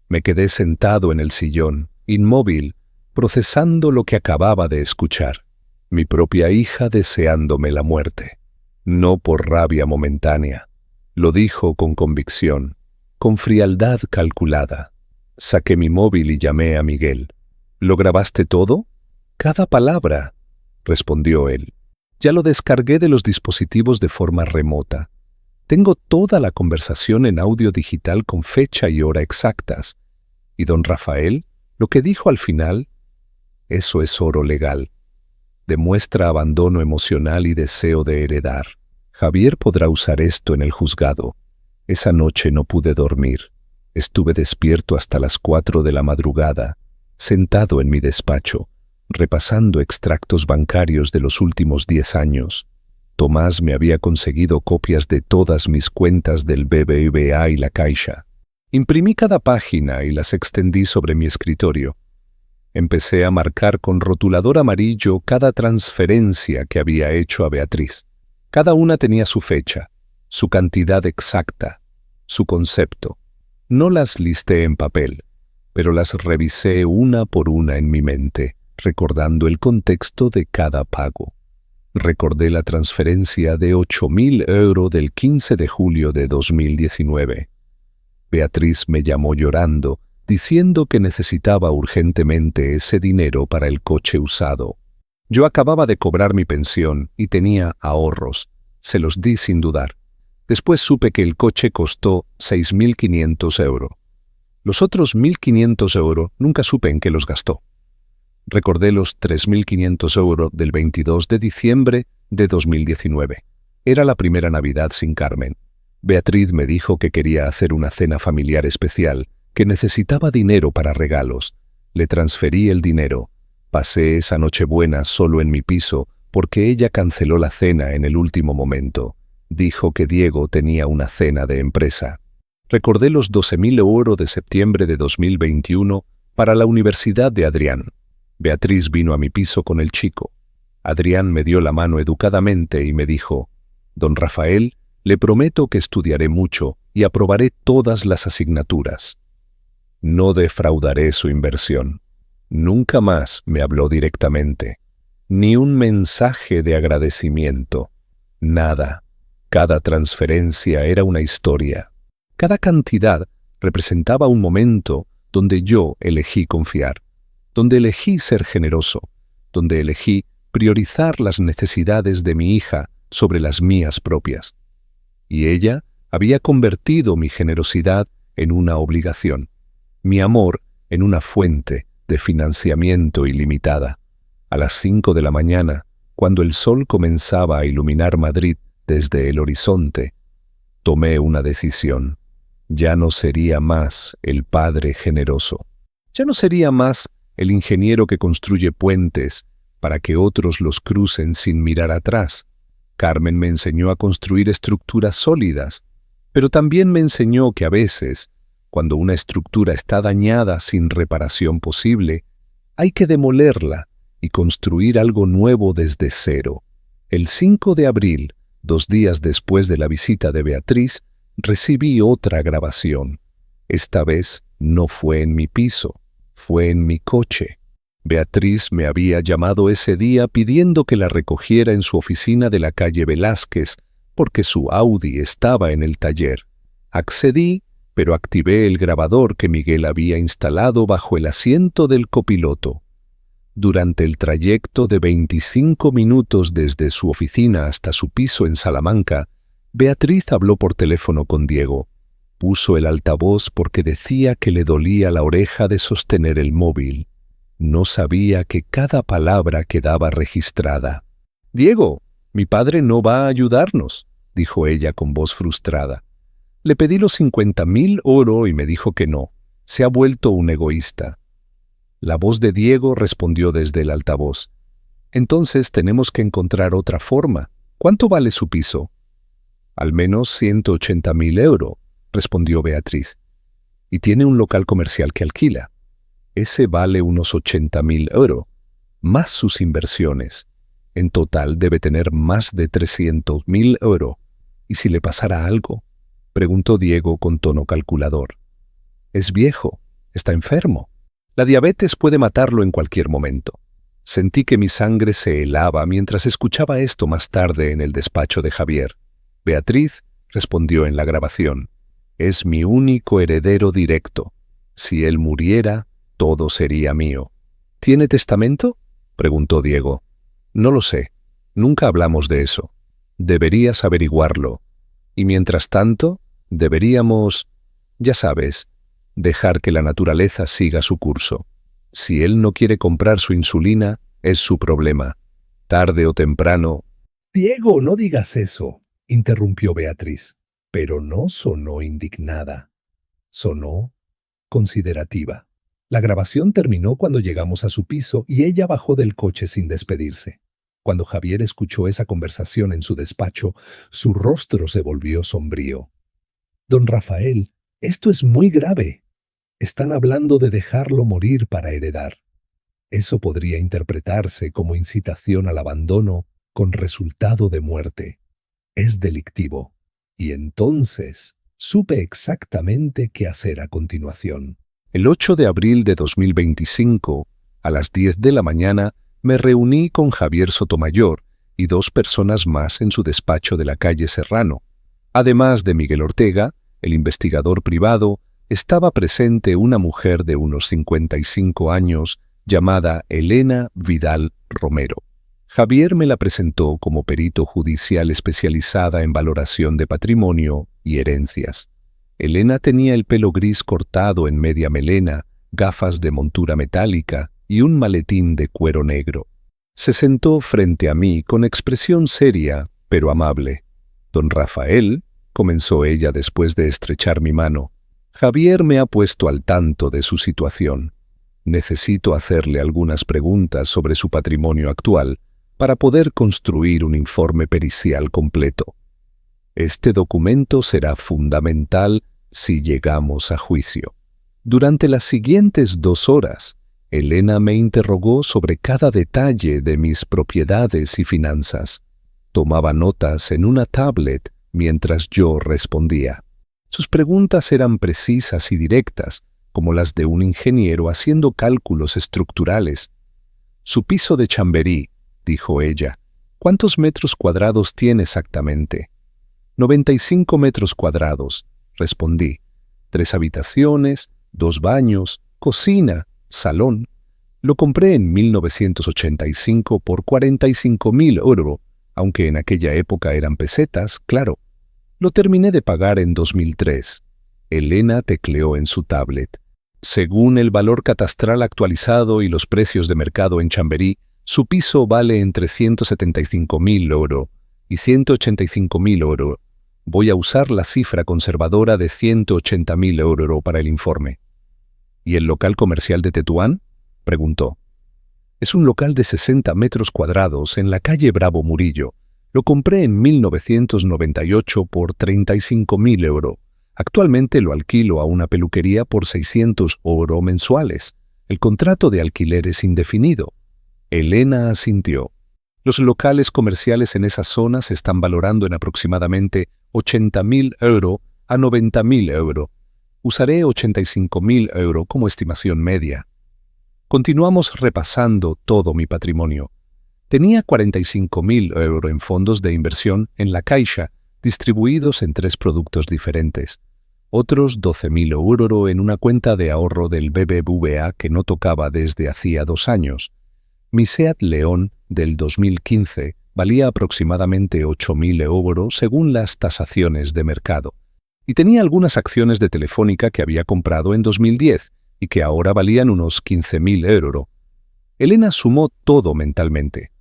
Me quedé sentado en el sillón, inmóvil, procesando lo que acababa de escuchar. Mi propia hija deseándome la muerte. No por rabia momentánea. Lo dijo con convicción, con frialdad calculada. Saqué mi móvil y llamé a Miguel. ¿Lo grabaste todo? Cada palabra, respondió él. Ya lo descargué de los dispositivos de forma remota. Tengo toda la conversación en audio digital con fecha y hora exactas. Y don Rafael, lo que dijo al final, eso es oro legal. Demuestra abandono emocional y deseo de heredar. Javier podrá usar esto en el juzgado. Esa noche no pude dormir. Estuve despierto hasta las 4 de la madrugada, sentado en mi despacho, repasando extractos bancarios de los últimos 10 años. Tomás me había conseguido copias de todas mis cuentas del BBVA y la Caixa. Imprimí cada página y las extendí sobre mi escritorio. Empecé a marcar con rotulador amarillo cada transferencia que había hecho a Beatriz. Cada una tenía su fecha, su cantidad exacta, su concepto. No las listé en papel, pero las revisé una por una en mi mente, recordando el contexto de cada pago. Recordé la transferencia de 8.000 € del 15 de julio de 2019. Beatriz me llamó llorando, diciendo que necesitaba urgentemente ese dinero para el coche usado. Yo acababa de cobrar mi pensión y tenía ahorros. Se los di sin dudar. Después supe que el coche costó 6.500 €. Los otros 1.500 € nunca supe en qué los gastó. Recordé los 3.500 € del 22 de diciembre de 2019. Era la primera Navidad sin Carmen. Beatriz me dijo que quería hacer una cena familiar especial, que necesitaba dinero para regalos. Le transferí el dinero. Pasé esa Nochebuena solo en mi piso porque ella canceló la cena en el último momento. Dijo que Diego tenía una cena de empresa. Recordé los 12.000 € de septiembre de 2021 para la Universidad de Adrián. Beatriz vino a mi piso con el chico. Adrián me dio la mano educadamente y me dijo, «Don Rafael, le prometo que estudiaré mucho y aprobaré todas las asignaturas. No defraudaré su inversión». Nunca más me habló directamente. Ni un mensaje de agradecimiento. Nada. Cada transferencia era una historia. Cada cantidad representaba un momento donde yo elegí confiar, donde elegí ser generoso, donde elegí priorizar las necesidades de mi hija sobre las mías propias. Y ella había convertido mi generosidad en una obligación, mi amor en una fuente de financiamiento ilimitada. A las 5 de la mañana, cuando el sol comenzaba a iluminar Madrid desde el horizonte, tomé una decisión. Ya no sería más el padre generoso. Ya no sería más el ingeniero que construye puentes para que otros los crucen sin mirar atrás. Carmen me enseñó a construir estructuras sólidas, pero también me enseñó que a veces, cuando una estructura está dañada sin reparación posible, hay que demolerla y construir algo nuevo desde cero. El 5 de abril, 2 días después de la visita de Beatriz, recibí otra grabación. Esta vez no fue en mi piso, fue en mi coche. Beatriz me había llamado ese día pidiendo que la recogiera en su oficina de la calle Velázquez, porque su Audi estaba en el taller. Accedí, pero activé el grabador que Miguel había instalado bajo el asiento del copiloto. Durante el trayecto de 25 minutos desde su oficina hasta su piso en Salamanca, Beatriz habló por teléfono con Diego. Puso el altavoz porque decía que le dolía la oreja de sostener el móvil. No sabía que cada palabra quedaba registrada. «Diego, mi padre no va a ayudarnos», dijo ella con voz frustrada. «Le pedí los 50.000 € y me dijo que no. Se ha vuelto un egoísta». La voz de Diego respondió desde el altavoz. «Entonces tenemos que encontrar otra forma. ¿Cuánto vale su piso?» «Al menos 180.000 €, respondió Beatriz. «Y tiene un local comercial que alquila. Ese vale unos 80.000 €, más sus inversiones. En total debe tener más de 300.000 €. ¿Y si le pasara algo?», preguntó Diego con tono calculador. «Es viejo, está enfermo. La diabetes puede matarlo en cualquier momento». Sentí que mi sangre se helaba mientras escuchaba esto más tarde en el despacho de Javier. Beatriz respondió en la grabación: «Es mi único heredero directo. Si él muriera, todo sería mío». «¿Tiene testamento?», preguntó Diego. «No lo sé. Nunca hablamos de eso. Deberías averiguarlo. Y mientras tanto, deberíamos, ya sabes, dejar que la naturaleza siga su curso. Si él no quiere comprar su insulina, es su problema. Tarde o temprano». «Diego, no digas eso», interrumpió Beatriz, pero no sonó indignada. Sonó considerativa. La grabación terminó cuando llegamos a su piso y ella bajó del coche sin despedirse. Cuando Javier escuchó esa conversación en su despacho, su rostro se volvió sombrío. «Don Rafael, esto es muy grave. Están hablando de dejarlo morir para heredar. Eso podría interpretarse como incitación al abandono con resultado de muerte. Es delictivo. Y entonces supe exactamente qué hacer a continuación». El 8 de abril de 2025, a las 10 de la mañana, me reuní con Javier Sotomayor y 2 personas más en su despacho de la calle Serrano. Además de Miguel Ortega, el investigador privado, estaba presente una mujer de unos 55 años llamada Elena Vidal Romero. Javier me la presentó como perito judicial especializada en valoración de patrimonio y herencias. Elena tenía el pelo gris cortado en media melena, gafas de montura metálica y un maletín de cuero negro. Se sentó frente a mí con expresión seria, pero amable. «Don Rafael», comenzó ella después de estrechar mi mano, «Javier me ha puesto al tanto de su situación. Necesito hacerle algunas preguntas sobre su patrimonio actual para poder construir un informe pericial completo. Este documento será fundamental si llegamos a juicio». Durante las siguientes 2 horas, Elena me interrogó sobre cada detalle de mis propiedades y finanzas. Tomaba notas en una tablet mientras yo respondía. Sus preguntas eran precisas y directas, como las de un ingeniero haciendo cálculos estructurales. «Su piso de Chamberí», dijo ella. «¿Cuántos metros cuadrados tiene exactamente?» 95 metros cuadrados, respondí. 3 habitaciones, 2 baños, cocina, salón. Lo compré en 1985 por 45.000 €, aunque en aquella época eran pesetas, claro. Lo terminé de pagar en 2003. Elena tecleó en su tablet. «Según el valor catastral actualizado y los precios de mercado en Chamberí, su piso vale entre 175.000 € y 185.000 €. Voy a usar la cifra conservadora de 180.000 € para el informe». «¿Y el local comercial de Tetuán?», preguntó. «Es un local de 60 metros cuadrados en la calle Bravo Murillo. Lo compré en 1998 por 35.000 €. Actualmente lo alquilo a una peluquería por 600 € mensuales. El contrato de alquiler es indefinido». Elena asintió. «Los locales comerciales en esa zona se están valorando en aproximadamente 80.000 € a 90.000 €. Usaré 85.000 € como estimación media». Continuamos repasando todo mi patrimonio. Tenía 45.000 € en fondos de inversión en la Caixa, distribuidos en 3 productos diferentes. Otros 12.000 € en una cuenta de ahorro del BBVA que no tocaba desde hacía 2 años. Mi Seat León del 2015 valía aproximadamente 8.000 € según las tasaciones de mercado. y tenía algunas acciones de Telefónica que había comprado en 2010 y que ahora valían unos 15.000 euros. Elena sumó todo mentalmente.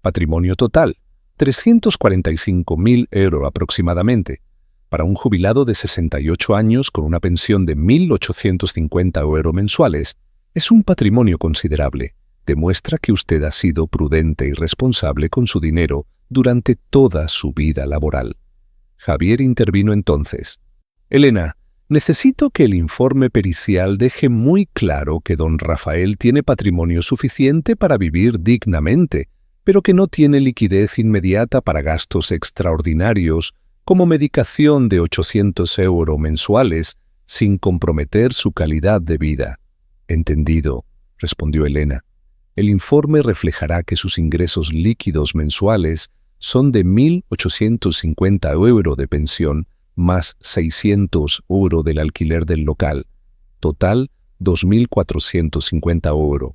Patrimonio total, 345.000 euros aproximadamente. Para un jubilado de 68 años con una pensión de 1.850 euros mensuales, es un patrimonio considerable. Demuestra que usted ha sido prudente y responsable con su dinero durante toda su vida laboral. Javier intervino entonces. Elena, necesito que el informe pericial deje muy claro que don Rafael tiene patrimonio suficiente para vivir dignamente, pero que no tiene liquidez inmediata para gastos extraordinarios como medicación de 800 euros mensuales sin comprometer su calidad de vida. Entendido, respondió Elena. El informe reflejará que sus ingresos líquidos mensuales son de 1.850 euros de pensión más 600 euros del alquiler del local. Total, 2.450 euros.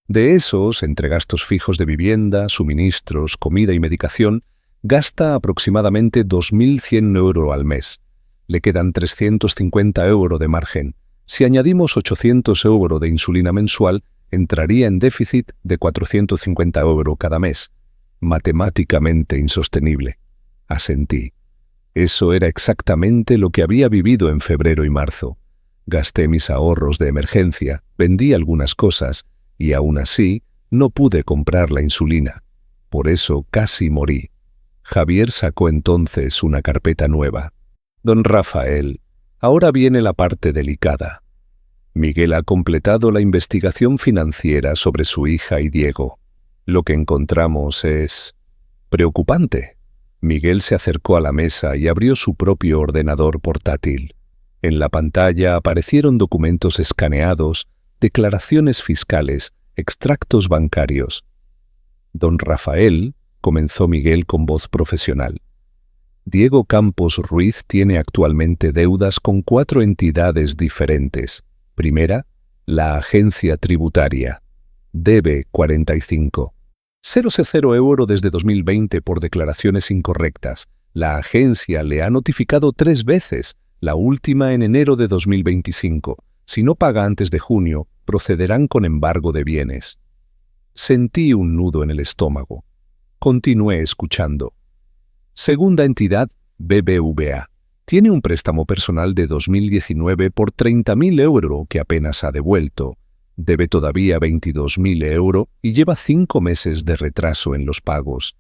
De esos, entre gastos fijos de vivienda, suministros, comida y medicación, gasta aproximadamente 2.100 euros al mes. Le quedan 350 euros de margen. Si añadimos 800 euros de insulina mensual, entraría en déficit de 450 euros cada mes. Matemáticamente insostenible. Asentí. Eso era exactamente lo que había vivido en febrero y marzo. Gasté mis ahorros de emergencia, vendí algunas cosas, y aún así no pude comprar la insulina. Por eso casi morí. Javier sacó entonces una carpeta nueva. Don Rafael, ahora viene la parte delicada. Miguel ha completado la investigación financiera sobre su hija y Diego. Lo que encontramos es preocupante. Miguel se acercó a la mesa y abrió su propio ordenador portátil. En la pantalla aparecieron documentos escaneados, declaraciones fiscales, extractos bancarios. Don Rafael, comenzó Miguel con voz profesional. Diego Campos Ruiz tiene actualmente deudas con 4 entidades diferentes. Primera, la agencia tributaria. Debe 45.000 euros desde 2020 por declaraciones incorrectas. La agencia le ha notificado 3 veces, la última en enero de 2025. Si no paga antes de junio, procederán con embargo de bienes. Sentí un nudo en el estómago. Continué escuchando. Segunda entidad, BBVA. Tiene un préstamo personal de 2019 por 30.000 euros que apenas ha devuelto. Debe todavía 22.000 euros y lleva 5 meses de retraso en los pagos.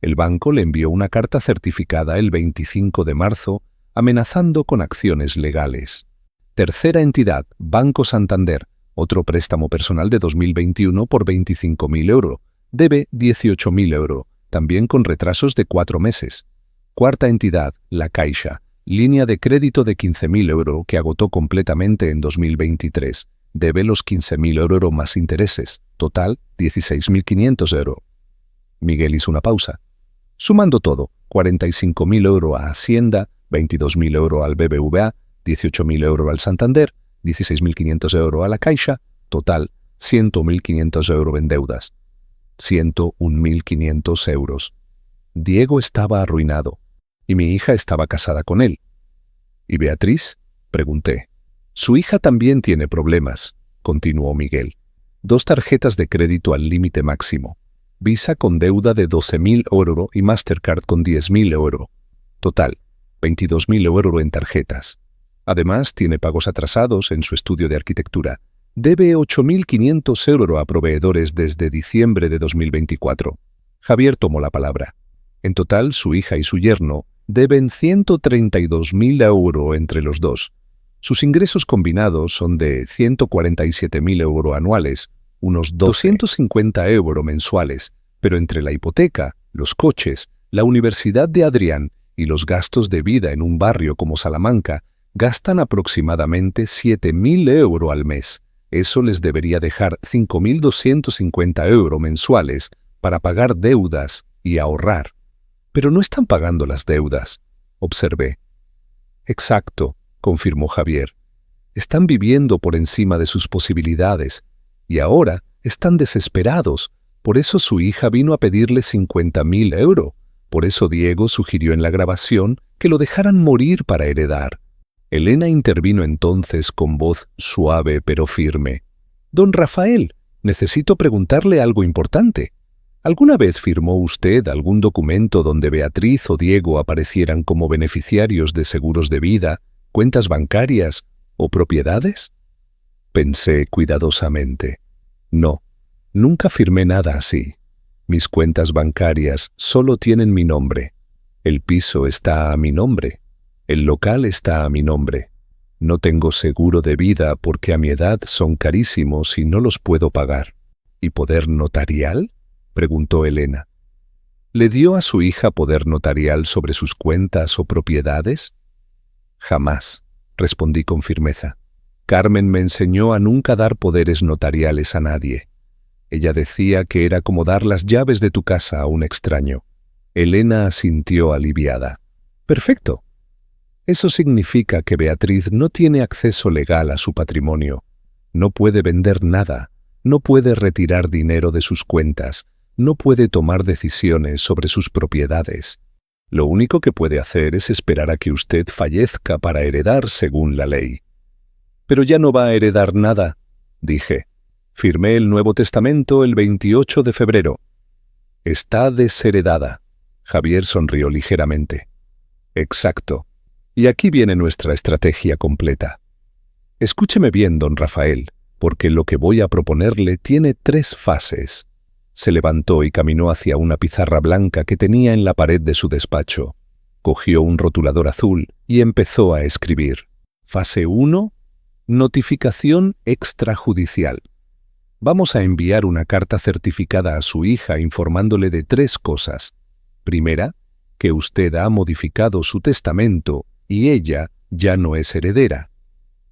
El banco le envió una carta certificada el 25 de marzo amenazando con acciones legales. Tercera entidad, Banco Santander. Otro préstamo personal de 2021 por 25.000 euros. Debe 18.000 euros, también con retrasos de 4 meses. Cuarta entidad, La Caixa. Línea de crédito de 15.000 euros que agotó completamente en 2023. Debe los 15.000 euros más intereses. Total, 16.500 euros. Miguel hizo una pausa. Sumando todo, 45.000 euros a Hacienda, 22.000 euros al BBVA, 18.000 euros al Santander, 16.500 euros a La Caixa, total, 101.500 euros en deudas. 101.500 euros. Diego estaba arruinado, y mi hija estaba casada con él. ¿Y Beatriz? Pregunté. Su hija también tiene problemas, continuó Miguel. 2 tarjetas de crédito al límite máximo. Visa con deuda de 12.000 euros y Mastercard con 10.000 euros. Total, 22.000 euros en tarjetas. Además, tiene pagos atrasados en su estudio de arquitectura. Debe 8.500 euros a proveedores desde diciembre de 2024. Javier tomó la palabra. En total, su hija y su yerno deben 132.000 euros entre los dos. Sus ingresos combinados son de 147.000 euros anuales, unos 250 euros mensuales, pero entre la hipoteca, los coches, la universidad de Adrián y los gastos de vida en un barrio como Salamanca, gastan aproximadamente 7.000 euros al mes. Eso les debería dejar 5.250 euros mensuales para pagar deudas y ahorrar. Pero no están pagando las deudas, observé. Exacto, confirmó Javier. Están viviendo por encima de sus posibilidades y ahora están desesperados. Por eso su hija vino a pedirle 50.000 euros. Por eso Diego sugirió en la grabación que lo dejaran morir para heredar. Elena intervino entonces con voz suave pero firme. «Don Rafael, necesito preguntarle algo importante. ¿Alguna vez firmó usted algún documento donde Beatriz o Diego aparecieran como beneficiarios de seguros de vida, cuentas bancarias o propiedades?» Pensé cuidadosamente. No, nunca firmé nada así. Mis cuentas bancarias solo tienen mi nombre. El piso está a mi nombre. El local está a mi nombre. No tengo seguro de vida porque a mi edad son carísimos y no los puedo pagar. ¿Y poder notarial?, preguntó Elena. ¿Le dio a su hija poder notarial sobre sus cuentas o propiedades? Jamás, respondí con firmeza. Carmen me enseñó a nunca dar poderes notariales a nadie. Ella decía que era como dar las llaves de tu casa a un extraño. Elena asintió aliviada. Perfecto. Eso significa que Beatriz no tiene acceso legal a su patrimonio. No puede vender nada, no puede retirar dinero de sus cuentas, no puede tomar decisiones sobre sus propiedades. Lo único que puede hacer es esperar a que usted fallezca para heredar según la ley. Pero ya no va a heredar nada, dije. Firmé el Nuevo Testamento el 28 de febrero. Está desheredada. Javier sonrió ligeramente. Exacto. Y aquí viene nuestra estrategia completa. Escúcheme bien, don Rafael, porque lo que voy a proponerle tiene 3 fases. Se levantó y caminó hacia una pizarra blanca que tenía en la pared de su despacho. Cogió un rotulador azul y empezó a escribir. Fase 1. Notificación extrajudicial. Vamos a enviar una carta certificada a su hija informándole de 3 cosas. Primera, que usted ha modificado su testamento y ella ya no es heredera.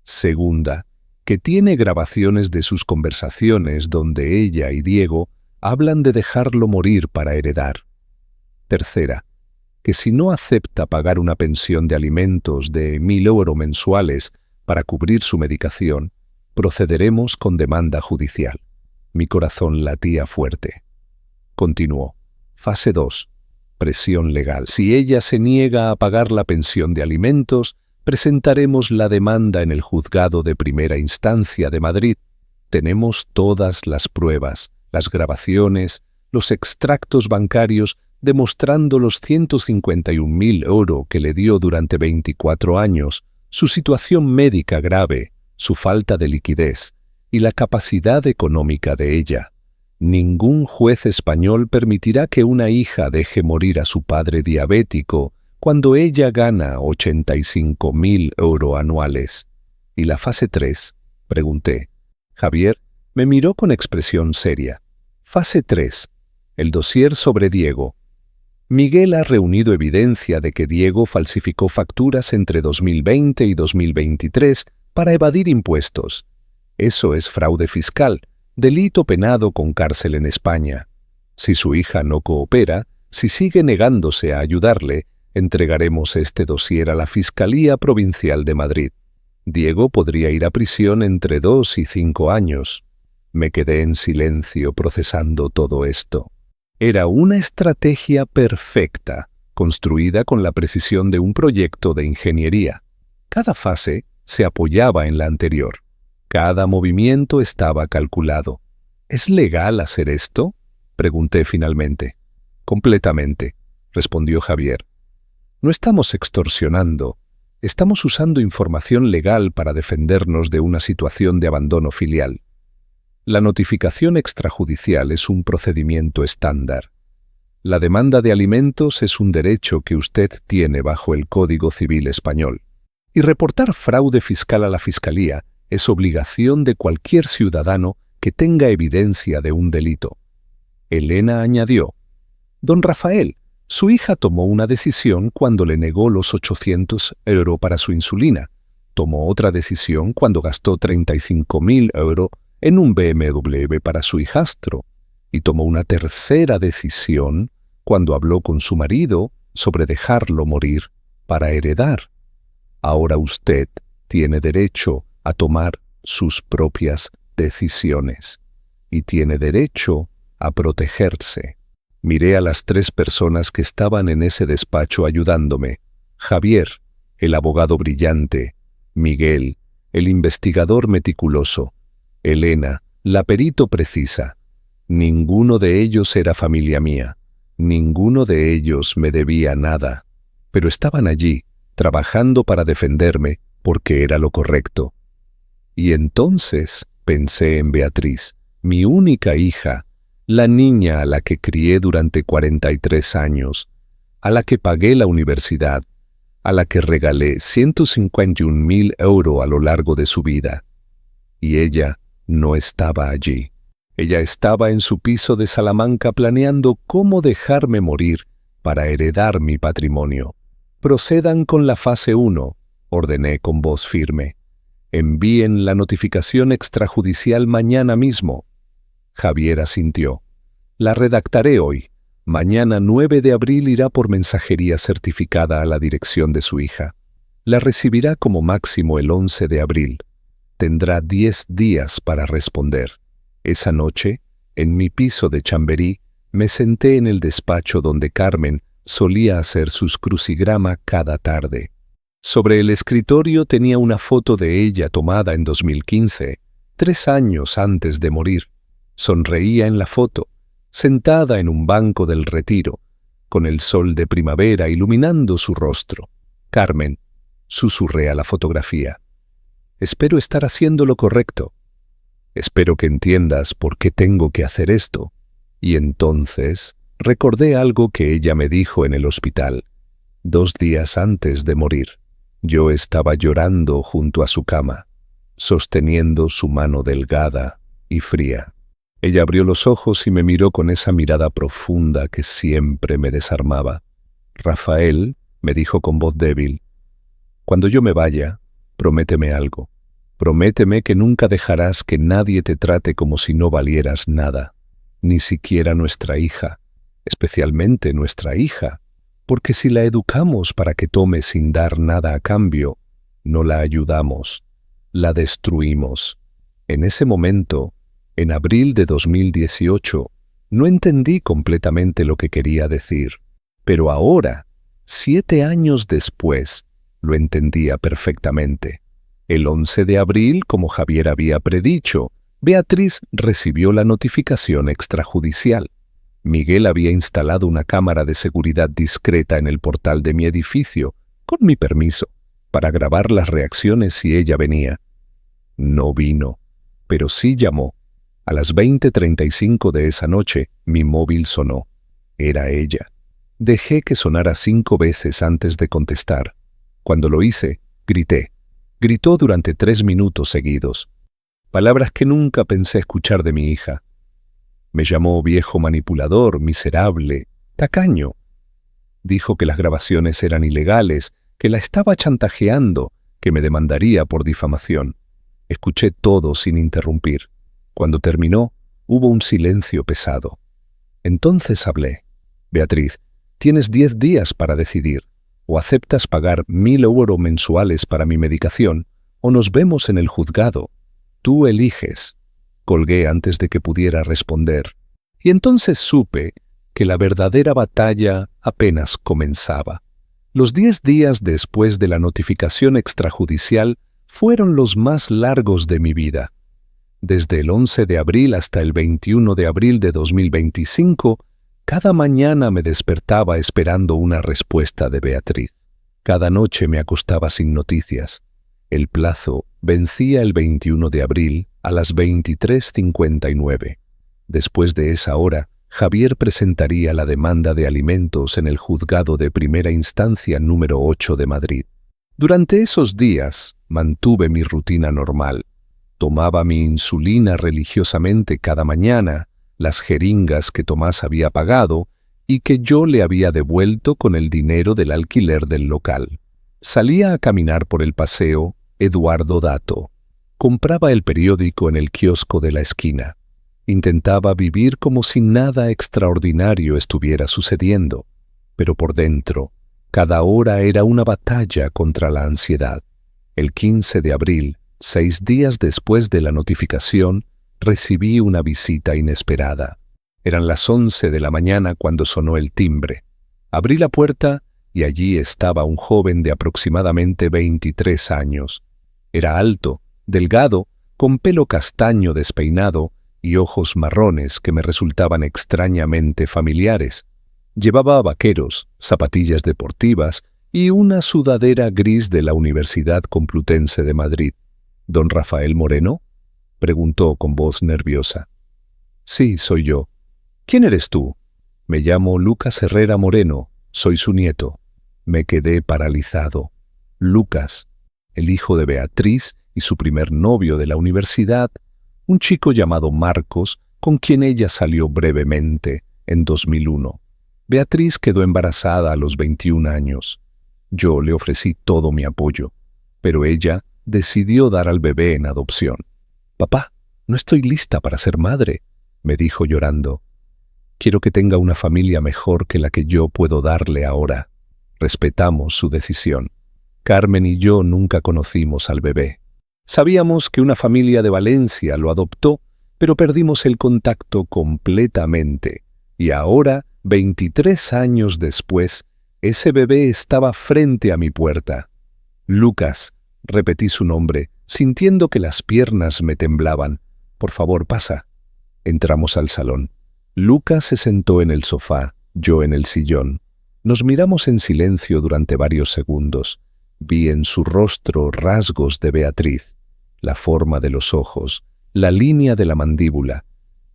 Segunda, que tiene grabaciones de sus conversaciones donde ella y Diego hablan de dejarlo morir para heredar. Tercera, que si no acepta pagar una pensión de alimentos de 1.000 euros mensuales para cubrir su medicación, procederemos con demanda judicial. Mi corazón latía fuerte. Continuó. Fase 2. Presión legal. Si ella se niega a pagar la pensión de alimentos, presentaremos la demanda en el juzgado de primera instancia de Madrid. Tenemos todas las pruebas, las grabaciones, los extractos bancarios demostrando los 151.000 euros que le dio durante 24 años, su situación médica grave, su falta de liquidez y la capacidad económica de ella. Ningún juez español permitirá que una hija deje morir a su padre diabético cuando ella gana 85.000 euros anuales. ¿Y la fase 3? Pregunté. Javier me miró con expresión seria. Fase 3. El dossier sobre Diego. Miguel ha reunido evidencia de que Diego falsificó facturas entre 2020 y 2023 para evadir impuestos. Eso es fraude fiscal, delito penado con cárcel en España. Si su hija no coopera, si sigue negándose a ayudarle, entregaremos este dossier a la Fiscalía Provincial de Madrid. Diego podría ir a prisión entre 2 y 5 años. Me quedé en silencio procesando todo esto. Era una estrategia perfecta, construida con la precisión de un proyecto de ingeniería. Cada fase se apoyaba en la anterior. Cada movimiento estaba calculado. ¿Es legal hacer esto?, pregunté finalmente. Completamente, respondió Javier. No estamos extorsionando, estamos usando información legal para defendernos de una situación de abandono filial. La notificación extrajudicial es un procedimiento estándar. La demanda de alimentos es un derecho que usted tiene bajo el Código Civil español. Y reportar fraude fiscal a la Fiscalía es obligación de cualquier ciudadano que tenga evidencia de un delito. Elena añadió: Don Rafael, su hija tomó una decisión cuando le negó los 800 euros para su insulina. Tomó otra decisión cuando gastó 35.000 euros en un BMW para su hijastro. Y tomó una tercera decisión cuando habló con su marido sobre dejarlo morir para heredar. Ahora usted tiene derecho a tomar sus propias decisiones y tiene derecho a protegerse. Miré a las 3 personas que estaban en ese despacho ayudándome. Javier, el abogado brillante, Miguel, el investigador meticuloso, Elena, la perito precisa. Ninguno de ellos era familia mía, ninguno de ellos me debía nada, pero estaban allí, trabajando para defenderme, porque era lo correcto. Y entonces pensé en Beatriz, mi única hija, la niña a la que crié durante 43 años, a la que pagué la universidad, a la que regalé 151.000 euros a lo largo de su vida. Y ella no estaba allí. Ella estaba en su piso de Salamanca planeando cómo dejarme morir para heredar mi patrimonio. Procedan con la fase 1, ordené con voz firme. Envíen la notificación extrajudicial mañana mismo. Javier asintió. La redactaré hoy. Mañana 9 de abril irá por mensajería certificada a la dirección de su hija. La recibirá como máximo el 11 de abril. Tendrá 10 días para responder. Esa noche, en mi piso de Chamberí, me senté en el despacho donde Carmen solía hacer sus crucigrama cada tarde. Sobre el escritorio tenía una foto de ella tomada en 2015, 3 años antes de morir. Sonreía en la foto, sentada en un banco del Retiro, con el sol de primavera iluminando su rostro. Carmen, susurré a la fotografía. Espero estar haciendo lo correcto. Espero que entiendas por qué tengo que hacer esto. Y entonces recordé algo que ella me dijo en el hospital, 2 días antes de morir. Yo estaba llorando junto a su cama, sosteniendo su mano delgada y fría. Ella abrió los ojos y me miró con esa mirada profunda que siempre me desarmaba. Rafael, me dijo con voz débil, cuando yo me vaya, prométeme algo. Prométeme que nunca dejarás que nadie te trate como si no valieras nada, ni siquiera nuestra hija, especialmente nuestra hija, porque si la educamos para que tome sin dar nada a cambio, no la ayudamos, la destruimos. En ese momento, en abril de 2018, no entendí completamente lo que quería decir, pero ahora, 7 años después, lo entendía perfectamente. El 11 de abril, como Javier había predicho, Beatriz recibió la notificación extrajudicial. Miguel había instalado una cámara de seguridad discreta en el portal de mi edificio, con mi permiso, para grabar las reacciones si ella venía. No vino, pero sí llamó. A las 20:35 de esa noche, mi móvil sonó. Era ella. Dejé que sonara 5 veces antes de contestar. Cuando lo hice, grité. Gritó durante 3 minutos seguidos. Palabras que nunca pensé escuchar de mi hija. Me llamó viejo manipulador, miserable, tacaño. Dijo que las grabaciones eran ilegales, que la estaba chantajeando, que me demandaría por difamación. Escuché todo sin interrumpir. Cuando terminó, hubo un silencio pesado. Entonces hablé. Beatriz, tienes 10 días para decidir. O aceptas pagar 1.000 euros mensuales para mi medicación, o nos vemos en el juzgado. Tú eliges. Colgué antes de que pudiera responder. Y entonces supe que la verdadera batalla apenas comenzaba. Los 10 días después de la notificación extrajudicial fueron los más largos de mi vida. Desde el 11 de abril hasta el 21 de abril de 2025, cada mañana me despertaba esperando una respuesta de Beatriz. Cada noche me acostaba sin noticias. El plazo vencía el 21 de abril a las 23:59. Después de esa hora, Javier presentaría la demanda de alimentos en el juzgado de primera instancia número 8 de Madrid. Durante esos días mantuve mi rutina normal. Tomaba mi insulina religiosamente cada mañana, las jeringas que Tomás había pagado y que yo le había devuelto con el dinero del alquiler del local. Salía a caminar por el paseo Eduardo Dato. Compraba el periódico en el kiosco de la esquina. Intentaba vivir como si nada extraordinario estuviera sucediendo, pero por dentro, cada hora era una batalla contra la ansiedad. El 15 de abril, 6 días después de la notificación, recibí una visita inesperada. Eran las 11 de la mañana cuando sonó el timbre. Abrí la puerta y allí estaba un joven de aproximadamente 23 años. Era alto, delgado, con pelo castaño despeinado y ojos marrones que me resultaban extrañamente familiares. Llevaba vaqueros, zapatillas deportivas y una sudadera gris de la Universidad Complutense de Madrid. ¿Don Rafael Moreno?, preguntó con voz nerviosa. Sí, soy yo. ¿Quién eres tú? Me llamo Lucas Herrera Moreno, soy su nieto. Me quedé paralizado. Lucas, el hijo de Beatriz y su primer novio de la universidad, un chico llamado Marcos, con quien ella salió brevemente en 2001. Beatriz quedó embarazada a los 21 años. Yo le ofrecí todo mi apoyo, pero ella decidió dar al bebé en adopción. Papá, no estoy lista para ser madre, me dijo llorando. Quiero que tenga una familia mejor que la que yo puedo darle ahora. Respetamos su decisión. Carmen y yo nunca conocimos al bebé. Sabíamos que una familia de Valencia lo adoptó, pero perdimos el contacto completamente. Y ahora, 23 años después, ese bebé estaba frente a mi puerta. Lucas, repetí su nombre, sintiendo que las piernas me temblaban. Por favor, pasa. Entramos al salón. Lucas se sentó en el sofá, yo en el sillón. Nos miramos en silencio durante varios segundos. Vi en su rostro rasgos de Beatriz, la forma de los ojos, la línea de la mandíbula,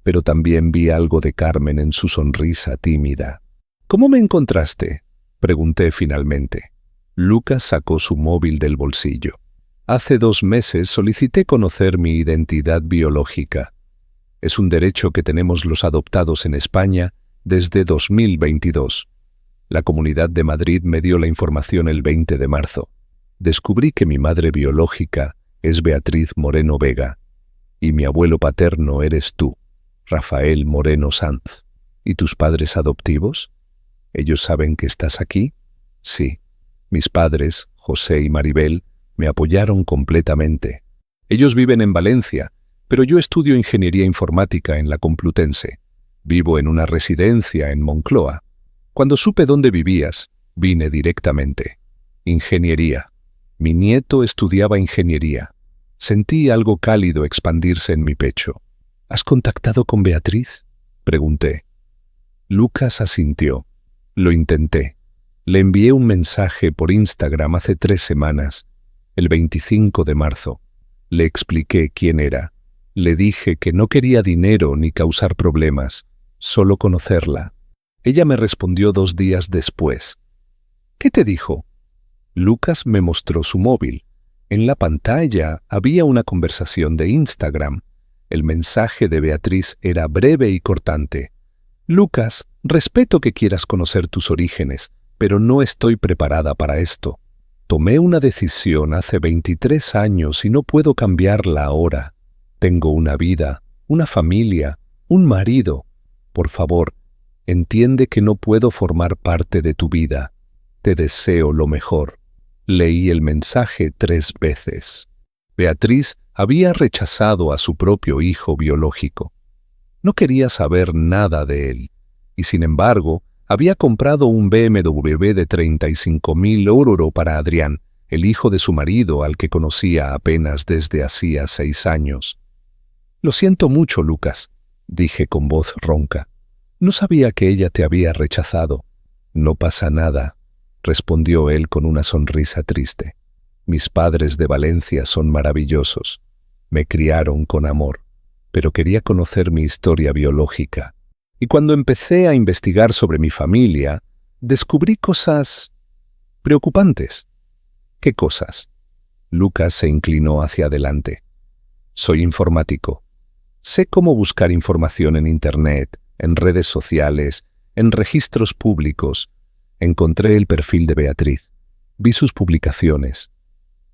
pero también vi algo de Carmen en su sonrisa tímida. ¿Cómo me encontraste?, pregunté finalmente. Lucas sacó su móvil del bolsillo. Hace 2 meses solicité conocer mi identidad biológica. Es un derecho que tenemos los adoptados en España desde 2022. La Comunidad de Madrid me dio la información el 20 de marzo. Descubrí que mi madre biológica es Beatriz Moreno Vega y mi abuelo paterno eres tú, Rafael Moreno Sanz. ¿Y tus padres adoptivos? ¿Ellos saben que estás aquí? Sí. Mis padres, José y Maribel, me apoyaron completamente. Ellos viven en Valencia, pero yo estudio ingeniería informática en la Complutense. Vivo en una residencia en Moncloa. Cuando supe dónde vivías, vine directamente. Ingeniería. Mi nieto estudiaba ingeniería. Sentí algo cálido expandirse en mi pecho. ¿Has contactado con Beatriz?, pregunté. Lucas asintió. Lo intenté. Le envié un mensaje por Instagram hace 3 semanas, el 25 de marzo. Le expliqué quién era. Le dije que no quería dinero ni causar problemas, solo conocerla. Ella me respondió 2 días después. ¿Qué te dijo? Lucas me mostró su móvil. En la pantalla había una conversación de Instagram. El mensaje de Beatriz era breve y cortante. Lucas, respeto que quieras conocer tus orígenes, pero no estoy preparada para esto. Tomé una decisión hace 23 años y no puedo cambiarla ahora. Tengo una vida, una familia, un marido. Por favor, entiende que no puedo formar parte de tu vida. Te deseo lo mejor. Leí el mensaje 3 veces. Beatriz había rechazado a su propio hijo biológico. No quería saber nada de él, y sin embargo, había comprado un BMW de 35.000 € para Adrián, el hijo de su marido al que conocía apenas desde hacía 6 años. Lo siento mucho, Lucas, dije con voz ronca. No sabía que ella te había rechazado. No pasa nada, respondió él con una sonrisa triste. Mis padres de Valencia son maravillosos. Me criaron con amor, pero quería conocer mi historia biológica. Y cuando empecé a investigar sobre mi familia, descubrí cosas preocupantes. ¿Qué cosas? Lucas se inclinó hacia adelante. Soy informático. Sé cómo buscar información en Internet, en redes sociales, en registros públicos. Encontré el perfil de Beatriz. Vi sus publicaciones.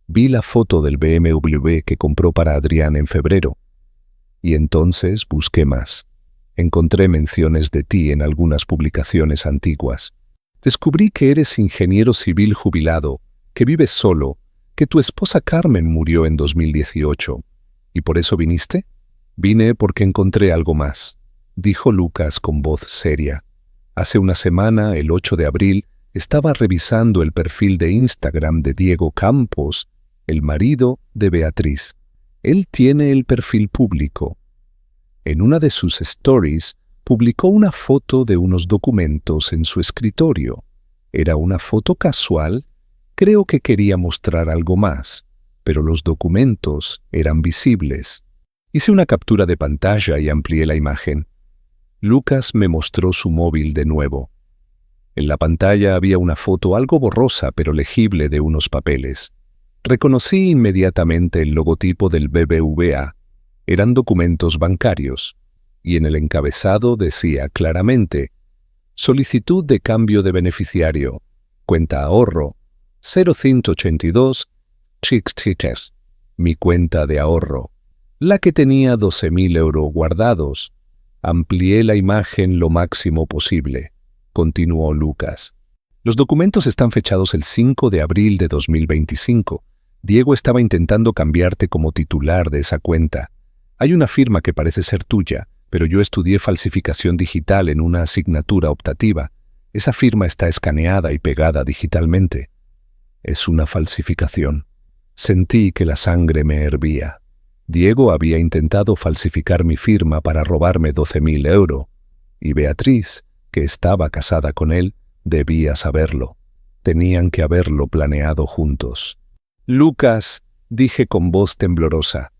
Vi la foto del BMW que compró para Adrián en febrero. Y entonces busqué más. Encontré menciones de ti en algunas publicaciones antiguas. Descubrí que eres ingeniero civil jubilado, que vives solo, que tu esposa Carmen murió en 2018. ¿Y por eso viniste? Vine porque encontré algo más, dijo Lucas con voz seria. Hace una semana, el 8 de abril, estaba revisando el perfil de Instagram de Diego Campos, el marido de Beatriz. Él tiene el perfil público. En una de sus stories, publicó una foto de unos documentos en su escritorio. Era una foto casual, creo que quería mostrar algo más, pero los documentos eran visibles. Hice una captura de pantalla y amplié la imagen. Lucas me mostró su móvil de nuevo. En la pantalla había una foto algo borrosa pero legible de unos papeles. Reconocí inmediatamente el logotipo del BBVA. Eran documentos bancarios, y en el encabezado decía claramente: solicitud de cambio de beneficiario, cuenta ahorro, 0182 Chichers, mi cuenta de ahorro, la que tenía 12.000 euros guardados. Amplié la imagen lo máximo posible, continuó Lucas. Los documentos están fechados el 5 de abril de 2025. Diego estaba intentando cambiarte como titular de esa cuenta. Hay una firma que parece ser tuya, pero yo estudié falsificación digital en una asignatura optativa. Esa firma está escaneada y pegada digitalmente. Es una falsificación. Sentí que la sangre me hervía. Diego había intentado falsificar mi firma para robarme 12.000 euros, y Beatriz, que estaba casada con él, debía saberlo. Tenían que haberlo planeado juntos. Lucas, dije con voz temblorosa,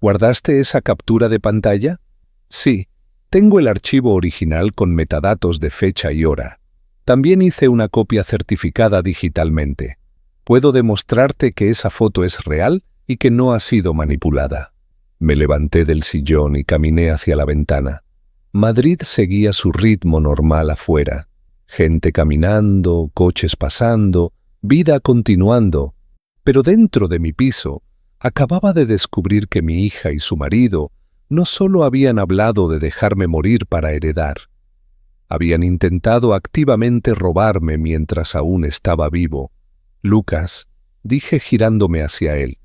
¿guardaste esa captura de pantalla? Sí, tengo el archivo original con metadatos de fecha y hora. También hice una copia certificada digitalmente. Puedo demostrarte que esa foto es real y que no ha sido manipulada. Me levanté del sillón y caminé hacia la ventana. Madrid seguía su ritmo normal afuera. Gente caminando, coches pasando, vida continuando. Pero dentro de mi piso, acababa de descubrir que mi hija y su marido no solo habían hablado de dejarme morir para heredar, habían intentado activamente robarme mientras aún estaba vivo. Lucas, dije girándome hacia él,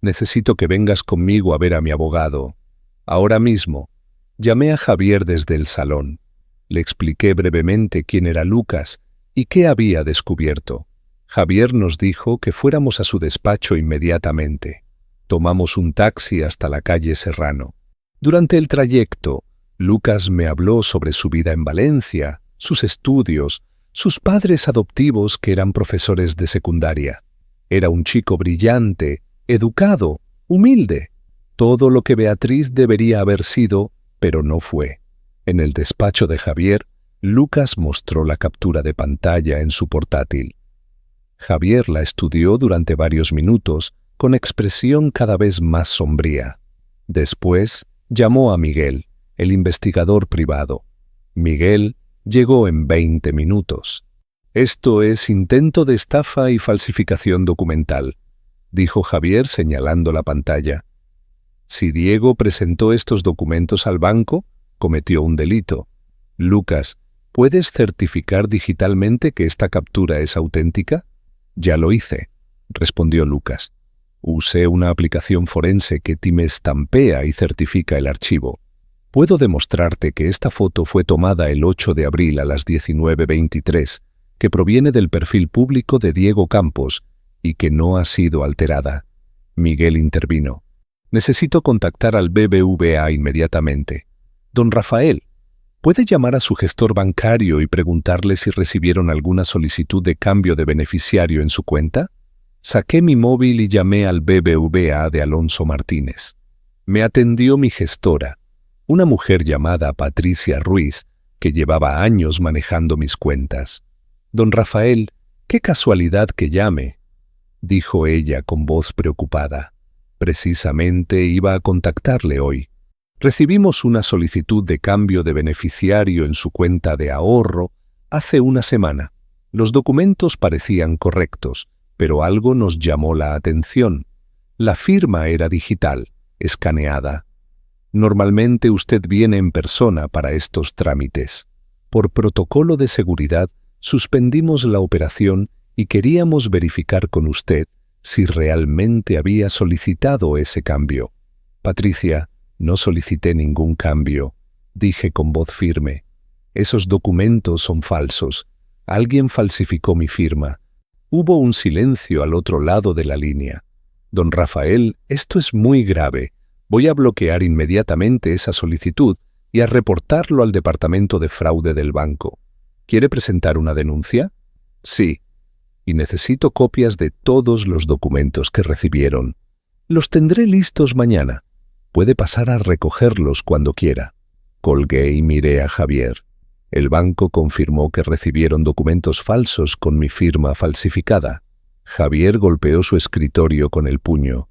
necesito que vengas conmigo a ver a mi abogado. Ahora mismo. Llamé a Javier desde el salón. Le expliqué brevemente quién era Lucas y qué había descubierto. Javier nos dijo que fuéramos a su despacho inmediatamente. Tomamos un taxi hasta la calle Serrano. Durante el trayecto, Lucas me habló sobre su vida en Valencia, sus estudios, sus padres adoptivos que eran profesores de secundaria. Era un chico brillante, educado, humilde. Todo lo que Beatriz debería haber sido, pero no fue. En el despacho de Javier, Lucas mostró la captura de pantalla en su portátil. Javier la estudió durante varios minutos, con expresión cada vez más sombría. Después, llamó a Miguel, el investigador privado. Miguel llegó en 20 minutos. Esto es intento de estafa y falsificación documental, dijo Javier señalando la pantalla. Si Diego presentó estos documentos al banco, cometió un delito. Lucas, ¿puedes certificar digitalmente que esta captura es auténtica? Ya lo hice, respondió Lucas. Usé una aplicación forense que me estampea y certifica el archivo. Puedo demostrarte que esta foto fue tomada el 8 de abril a las 19:23, que proviene del perfil público de Diego Campos y que no ha sido alterada. Miguel intervino. Necesito contactar al BBVA inmediatamente. Don Rafael, ¿puede llamar a su gestor bancario y preguntarle si recibieron alguna solicitud de cambio de beneficiario en su cuenta? Saqué mi móvil y llamé al BBVA de Alonso Martínez. Me atendió mi gestora, una mujer llamada Patricia Ruiz, que llevaba años manejando mis cuentas. Don Rafael, qué casualidad que llame, dijo ella con voz preocupada. Precisamente iba a contactarle hoy. Recibimos una solicitud de cambio de beneficiario en su cuenta de ahorro hace una semana. Los documentos parecían correctos, pero algo nos llamó la atención. La firma era digital, escaneada. Normalmente usted viene en persona para estos trámites. Por protocolo de seguridad, suspendimos la operación y queríamos verificar con usted si realmente había solicitado ese cambio. Patricia, no solicité ningún cambio, dije con voz firme. Esos documentos son falsos. Alguien falsificó mi firma. Hubo un silencio al otro lado de la línea. Don Rafael, esto es muy grave. Voy a bloquear inmediatamente esa solicitud y a reportarlo al departamento de fraude del banco. ¿Quiere presentar una denuncia? Sí. Y necesito copias de todos los documentos que recibieron. Los tendré listos mañana. Puede pasar a recogerlos cuando quiera. Colgué y miré a Javier. El banco confirmó que recibieron documentos falsos con mi firma falsificada. Javier golpeó su escritorio con el puño.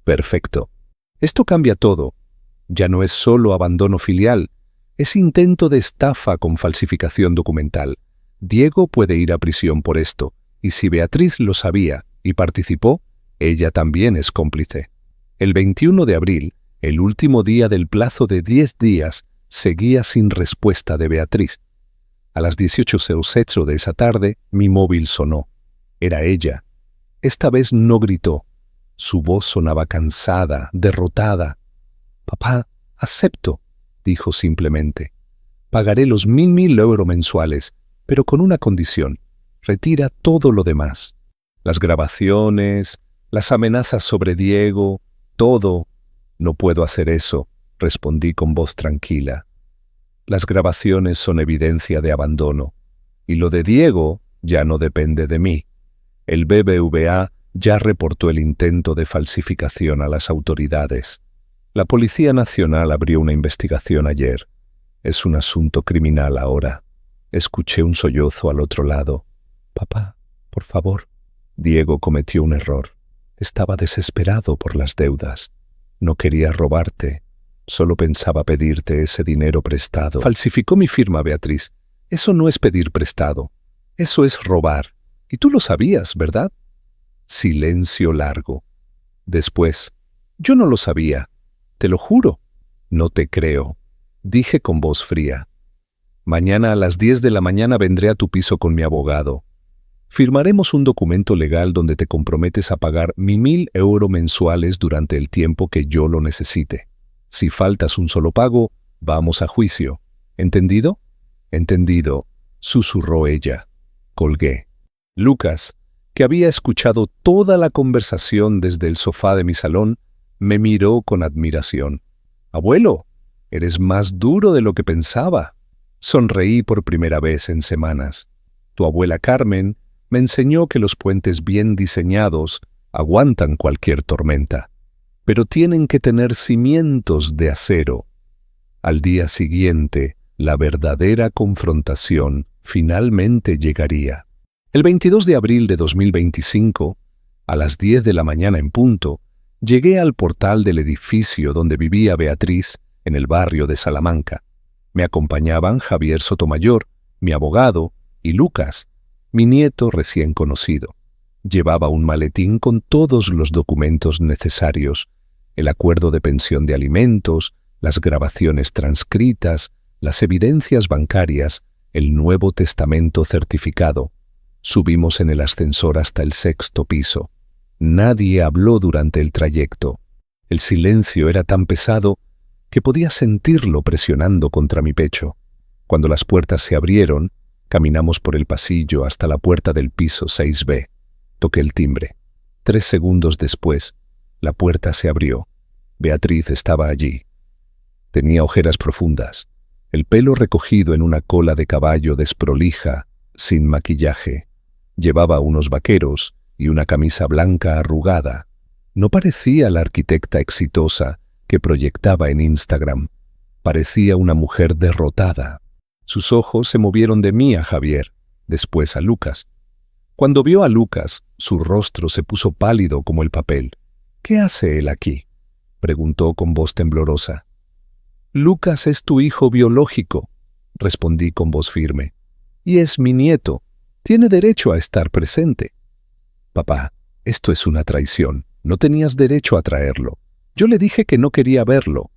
Perfecto. Esto cambia todo. Ya no es solo abandono filial, es intento de estafa con falsificación documental. Diego puede ir a prisión por esto, y si Beatriz lo sabía y participó, ella también es cómplice. El 21 de abril, el último día del plazo de 10 días, seguía sin respuesta de Beatriz. A las 18:08 de esa tarde, mi móvil sonó. Era ella. Esta vez no gritó. Su voz sonaba cansada, derrotada. «Papá, acepto», dijo simplemente. «Pagaré los 1.000 euros mensuales, pero con una condición. Retira todo lo demás. Las grabaciones, las amenazas sobre Diego, todo». «No puedo hacer eso», respondí con voz tranquila. «Las grabaciones son evidencia de abandono, y lo de Diego ya no depende de mí. El BBVA ya reportó el intento de falsificación a las autoridades. La Policía Nacional abrió una investigación ayer. Es un asunto criminal ahora». Escuché un sollozo al otro lado. «Papá, por favor». Diego cometió un error. Estaba desesperado por las deudas. No quería robarte. Solo pensaba pedirte ese dinero prestado. Falsificó mi firma, Beatriz. Eso no es pedir prestado. Eso es robar. Y tú lo sabías, ¿verdad? Silencio largo. Después, yo no lo sabía. Te lo juro. No te creo. Dije con voz fría. Mañana a las 10 de la mañana vendré a tu piso con mi abogado. Firmaremos un documento legal donde te comprometes a pagar 1.000 euros mensuales durante el tiempo que yo lo necesite. Si faltas un solo pago, vamos a juicio. ¿Entendido? Entendido, susurró ella. Colgué. Lucas, que había escuchado toda la conversación desde el sofá de mi salón, me miró con admiración. «Abuelo, eres más duro de lo que pensaba». Sonreí por primera vez en semanas. Tu abuela Carmen me enseñó que los puentes bien diseñados aguantan cualquier tormenta, pero tienen que tener cimientos de acero. Al día siguiente, la verdadera confrontación finalmente llegaría. El 22 de abril de 2025, a las 10 de la mañana en punto, llegué al portal del edificio donde vivía Beatriz, en el barrio de Salamanca. Me acompañaban Javier Sotomayor, mi abogado, y Lucas, mi nieto recién conocido. Llevaba un maletín con todos los documentos necesarios: el acuerdo de pensión de alimentos, las grabaciones transcritas, las evidencias bancarias, el Nuevo Testamento certificado. Subimos en el ascensor hasta el 6º piso. Nadie habló durante el trayecto. El silencio era tan pesado que podía sentirlo presionando contra mi pecho. Cuando las puertas se abrieron, caminamos por el pasillo hasta la puerta del piso 6B. Toqué el timbre. 3 segundos después, la puerta se abrió. Beatriz estaba allí. Tenía ojeras profundas, el pelo recogido en una cola de caballo desprolija, sin maquillaje. Llevaba unos vaqueros y una camisa blanca arrugada. No parecía la arquitecta exitosa que proyectaba en Instagram. Parecía una mujer derrotada. Sus ojos se movieron de mí a Javier, después a Lucas. Cuando vio a Lucas, su rostro se puso pálido como el papel. «¿Qué hace él aquí?», preguntó con voz temblorosa. «Lucas es tu hijo biológico», respondí con voz firme. «Y es mi nieto. Tiene derecho a estar presente». «Papá, esto es una traición. No tenías derecho a traerlo. Yo le dije que no quería verlo».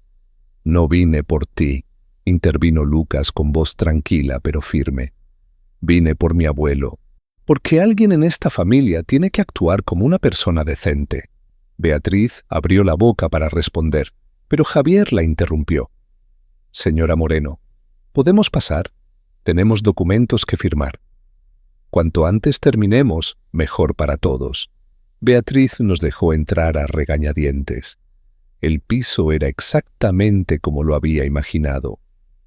«No vine por ti», intervino Lucas con voz tranquila pero firme. «Vine por mi abuelo, porque alguien en esta familia tiene que actuar como una persona decente». Beatriz abrió la boca para responder, pero Javier la interrumpió. «Señora Moreno, ¿podemos pasar? Tenemos documentos que firmar. Cuanto antes terminemos, mejor para todos». Beatriz nos dejó entrar a regañadientes. El piso era exactamente como lo había imaginado: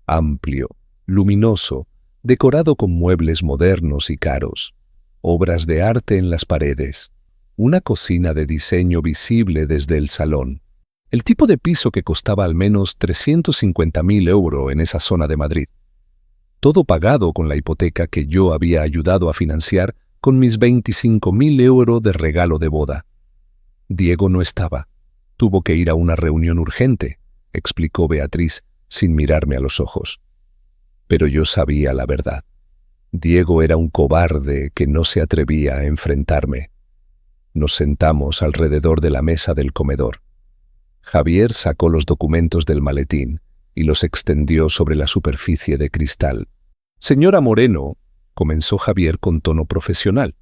amplio, luminoso, decorado con muebles modernos y caros, obras de arte en las paredes, una cocina de diseño visible desde el salón. El tipo de piso que costaba al menos 350.000 euros en esa zona de Madrid. Todo pagado con la hipoteca que yo había ayudado a financiar con mis 25.000 euros de regalo de boda. Diego no estaba. Tuvo que ir a una reunión urgente, explicó Beatriz sin mirarme a los ojos. Pero yo sabía la verdad. Diego era un cobarde que no se atrevía a enfrentarme. Nos sentamos alrededor de la mesa del comedor. Javier sacó los documentos del maletín y los extendió sobre la superficie de cristal. «Señora Moreno», comenzó Javier con tono profesional,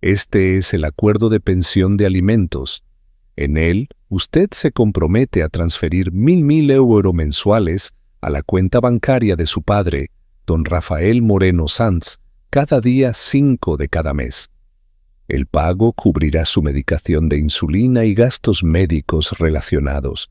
«este es el acuerdo de pensión de alimentos. En él, usted se compromete a transferir 1.000 euros mensuales a la cuenta bancaria de su padre, don Rafael Moreno Sanz, cada día 5 de cada mes. El pago cubrirá su medicación de insulina y gastos médicos relacionados.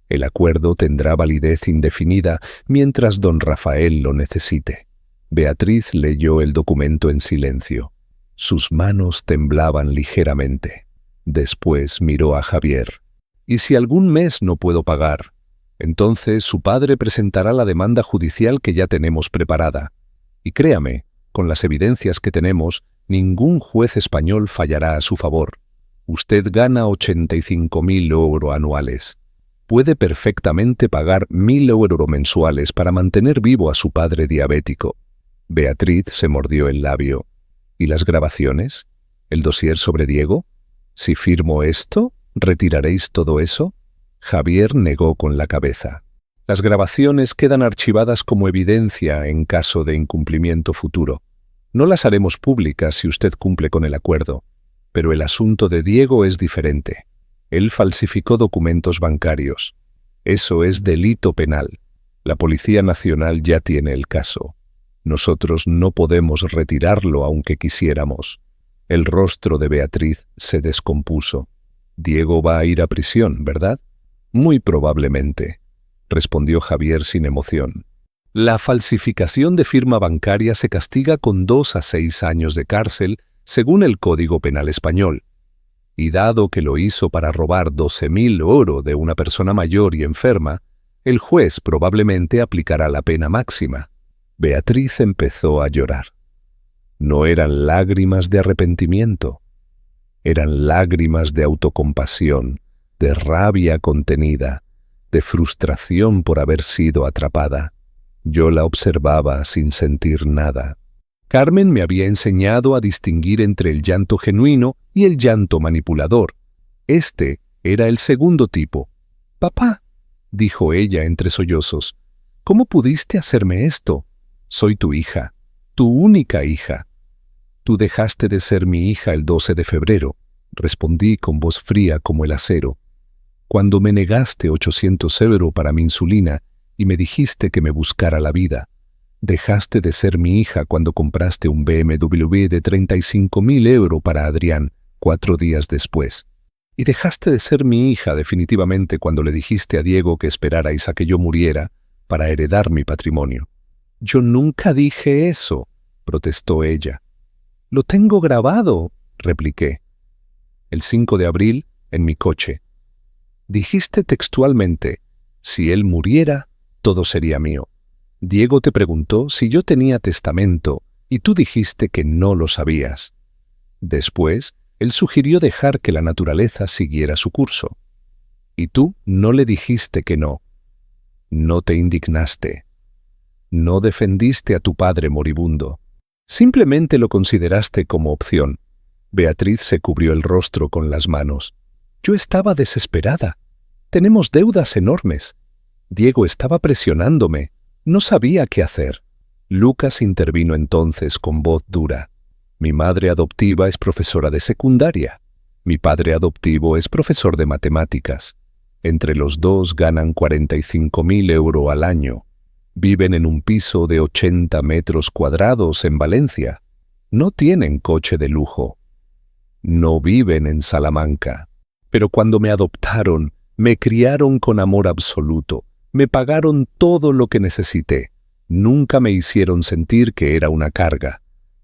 El acuerdo tendrá validez indefinida mientras don Rafael lo necesite». Beatriz leyó el documento en silencio. Sus manos temblaban ligeramente. Después miró a Javier. «¿Y si algún mes no puedo pagar? Entonces su padre presentará la demanda judicial que ya tenemos preparada. Y créame, con las evidencias que tenemos, ningún juez español fallará a su favor. Usted gana 85.000 euros anuales. Puede perfectamente pagar 1.000 euros mensuales para mantener vivo a su padre diabético». Beatriz se mordió el labio. «¿Y las grabaciones? ¿El dossier sobre Diego? Si firmo esto, ¿retiraréis todo eso?». Javier negó con la cabeza. «Las grabaciones quedan archivadas como evidencia en caso de incumplimiento futuro. No las haremos públicas si usted cumple con el acuerdo. Pero el asunto de Diego es diferente. Él falsificó documentos bancarios. Eso es delito penal. La Policía Nacional ya tiene el caso. Nosotros no podemos retirarlo aunque quisiéramos». El rostro de Beatriz se descompuso. «Diego va a ir a prisión, ¿verdad?». «Muy probablemente», respondió Javier sin emoción. «La falsificación de firma bancaria se castiga con 2 a 6 años de cárcel según el Código Penal español. Y dado que lo hizo para robar 12.000 euros de una persona mayor y enferma, el juez probablemente aplicará la pena máxima». Beatriz empezó a llorar. No eran lágrimas de arrepentimiento, eran lágrimas de autocompasión, de rabia contenida, de frustración por haber sido atrapada. Yo la observaba sin sentir nada. Carmen me había enseñado a distinguir entre el llanto genuino y el llanto manipulador. Este era el segundo tipo. «Papá», dijo ella entre sollozos, «¿cómo pudiste hacerme esto? Soy tu hija, tu única hija». «Tú dejaste de ser mi hija el 12 de febrero», respondí con voz fría como el acero. «Cuando me negaste 800 euros para mi insulina y me dijiste que me buscara la vida. Dejaste de ser mi hija cuando compraste un BMW de 35.000 euros para Adrián 4 días después. Y dejaste de ser mi hija definitivamente cuando le dijiste a Diego que esperarais a que yo muriera para heredar mi patrimonio». «Yo nunca dije eso», protestó ella. «Lo tengo grabado», repliqué. «El 5 de abril, en mi coche. Dijiste textualmente, si él muriera, todo sería mío. Diego te preguntó si yo tenía testamento y tú dijiste que no lo sabías. Después, él sugirió dejar que la naturaleza siguiera su curso. Y tú no le dijiste que no. No te indignaste. No defendiste a tu padre moribundo. Simplemente lo consideraste como opción». Beatriz se cubrió el rostro con las manos. «Yo estaba desesperada. Tenemos deudas enormes. Diego estaba presionándome. No sabía qué hacer». Lucas intervino entonces con voz dura. «Mi madre adoptiva es profesora de secundaria. Mi padre adoptivo es profesor de matemáticas. Entre los dos ganan 45.000 euros al año. Viven en un piso de 80 metros cuadrados en Valencia. No tienen coche de lujo. No viven en Salamanca. Pero cuando me adoptaron, me criaron con amor absoluto, me pagaron todo lo que necesité. Nunca me hicieron sentir que era una carga.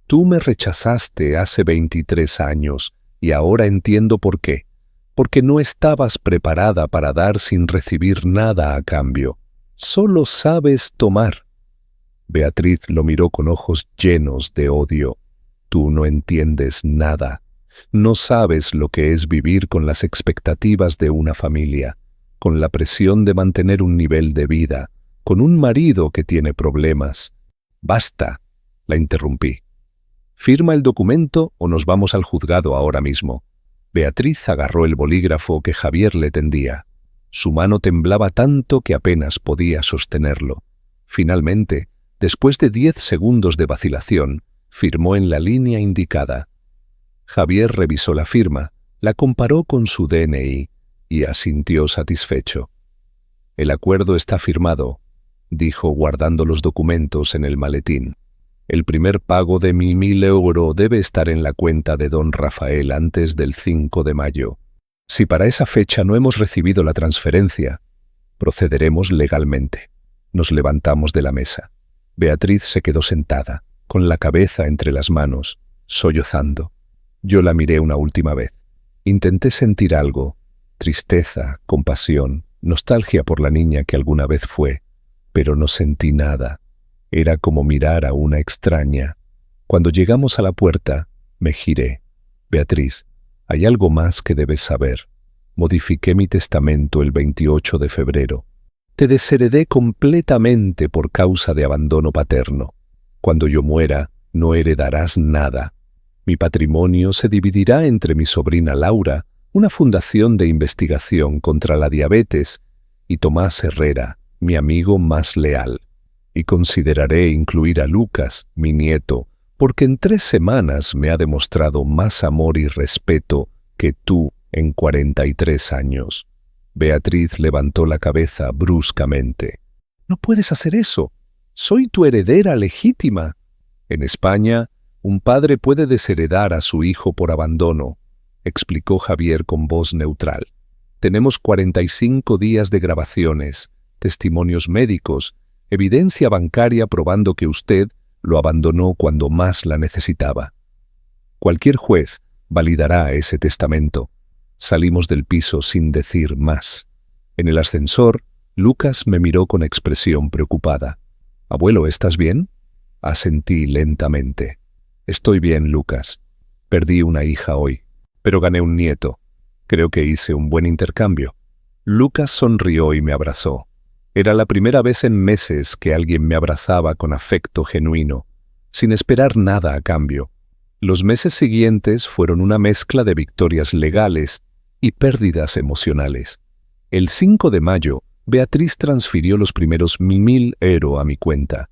Tú me rechazaste hace 23 años y ahora entiendo por qué. Porque no estabas preparada para dar sin recibir nada a cambio. Solo sabes tomar. Beatriz lo miró con ojos llenos de odio. Tú no entiendes nada. No sabes lo que es vivir con las expectativas de una familia, con la presión de mantener un nivel de vida, con un marido que tiene problemas. Basta, la interrumpí. Firma el documento o nos vamos al juzgado ahora mismo. Beatriz agarró el bolígrafo que Javier le tendía. Su mano temblaba tanto que apenas podía sostenerlo. Finalmente, después de 10 segundos de vacilación, firmó en la línea indicada. Javier revisó la firma, la comparó con su DNI y asintió satisfecho. «El acuerdo está firmado», dijo guardando los documentos en el maletín. «El primer pago de mi 1.000 euros debe estar en la cuenta de don Rafael antes del 5 de mayo. Si para esa fecha no hemos recibido la transferencia, procederemos legalmente». Nos levantamos de la mesa. Beatriz se quedó sentada, con la cabeza entre las manos, sollozando. Yo la miré una última vez. Intenté sentir algo, tristeza, compasión, nostalgia por la niña que alguna vez fue, pero no sentí nada. Era como mirar a una extraña. Cuando llegamos a la puerta, me giré. «Beatriz, hay algo más que debes saber. Modifiqué mi testamento el 28 de febrero. Te desheredé completamente por causa de abandono paterno. Cuando yo muera, no heredarás nada. Mi patrimonio se dividirá entre mi sobrina Laura, una fundación de investigación contra la diabetes, y Tomás Herrera, mi amigo más leal. Y consideraré incluir a Lucas, mi nieto, porque en 3 semanas me ha demostrado más amor y respeto que tú en 43 años. Beatriz levantó la cabeza bruscamente. «No puedes hacer eso. Soy tu heredera legítima». «En España, un padre puede desheredar a su hijo por abandono», explicó Javier con voz neutral. «Tenemos 45 días de grabaciones, testimonios médicos, evidencia bancaria probando que usted lo abandonó cuando más la necesitaba. Cualquier juez validará ese testamento». Salimos del piso sin decir más. En el ascensor, Lucas me miró con expresión preocupada. «Abuelo, ¿estás bien?» Asentí lentamente. «Estoy bien, Lucas. Perdí una hija hoy, pero gané un nieto. Creo que hice un buen intercambio». Lucas sonrió y me abrazó. Era la primera vez en meses que alguien me abrazaba con afecto genuino, sin esperar nada a cambio. Los meses siguientes fueron una mezcla de victorias legales y pérdidas emocionales. El 5 de mayo, Beatriz transfirió los primeros 1.000 euros a mi cuenta.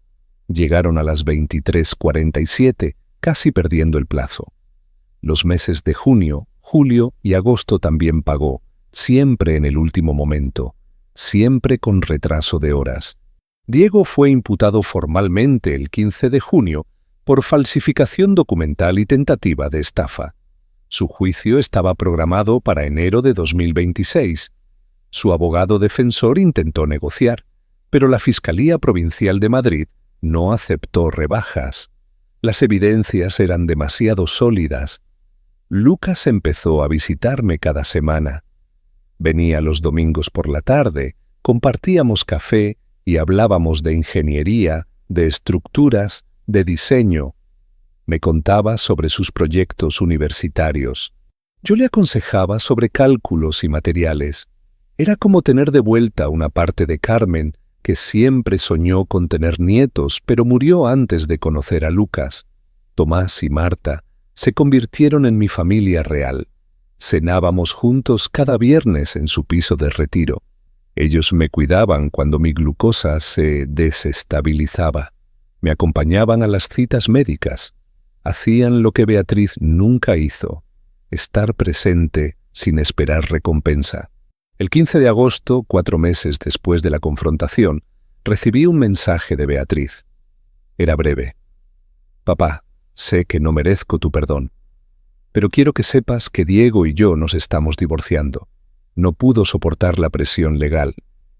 Llegaron a las 23:47, casi perdiendo el plazo. Los meses de junio, julio y agosto también pagó, siempre en el último momento, siempre con retraso de horas. Diego fue imputado formalmente el 15 de junio por falsificación documental y tentativa de estafa. Su juicio estaba programado para enero de 2026. Su abogado defensor intentó negociar, pero la Fiscalía Provincial de Madrid no aceptó rebajas. Las evidencias eran demasiado sólidas. Lucas empezó a visitarme cada semana. Venía los domingos por la tarde, compartíamos café y hablábamos de ingeniería, de estructuras, de diseño. Me contaba sobre sus proyectos universitarios. Yo le aconsejaba sobre cálculos y materiales. Era como tener de vuelta una parte de Carmen, que siempre soñó con tener nietos, pero murió antes de conocer a Lucas. Tomás y Marta se convirtieron en mi familia real. Cenábamos juntos cada viernes en su piso de retiro. Ellos me cuidaban cuando mi glucosa se desestabilizaba. Me acompañaban a las citas médicas. Hacían lo que Beatriz nunca hizo, estar presente sin esperar recompensa. El 15 de agosto, 4 meses después de la confrontación, recibí un mensaje de Beatriz. Era breve. «Papá, sé que no merezco tu perdón, Pero quiero que sepas que Diego y yo nos estamos divorciando. No pudo soportar la presión legal.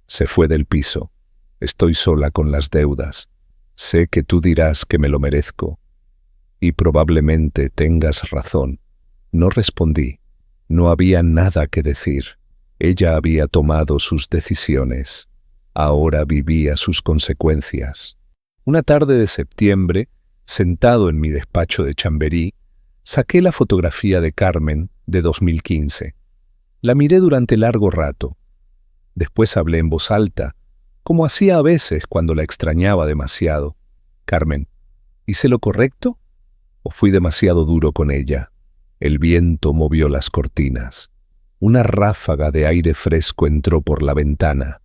Se fue del piso. Estoy sola con las deudas. Sé que tú dirás que me lo merezco. Y probablemente tengas razón. No respondí. No había nada que decir. Ella había tomado sus decisiones. Ahora vivía sus consecuencias. Una tarde de septiembre, sentado en mi despacho de Chamberí, saqué la fotografía de Carmen de 2015. La miré durante largo rato. Después hablé en voz alta, como hacía a veces cuando la extrañaba demasiado. Carmen, ¿hice lo correcto? ¿O fui demasiado duro con ella? El viento movió las cortinas. Una ráfaga de aire fresco entró por la ventana.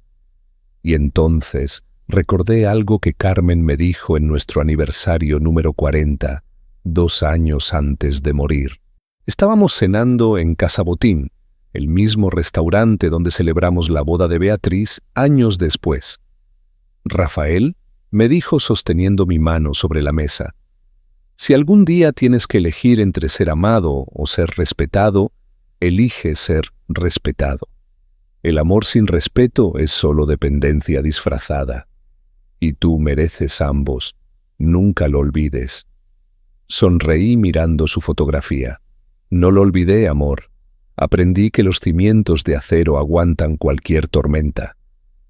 Y entonces recordé algo que Carmen me dijo en nuestro aniversario número 40, 2 años antes de morir. Estábamos cenando en Casa Botín, el mismo restaurante donde celebramos la boda de Beatriz años después. Rafael me dijo sosteniendo mi mano sobre la mesa: si algún día tienes que elegir entre ser amado o ser respetado, elige ser respetado. El amor sin respeto es solo dependencia disfrazada. Y tú mereces ambos. Nunca lo olvides. Sonreí mirando su fotografía. No lo olvidé, amor. Aprendí que los cimientos de acero aguantan cualquier tormenta.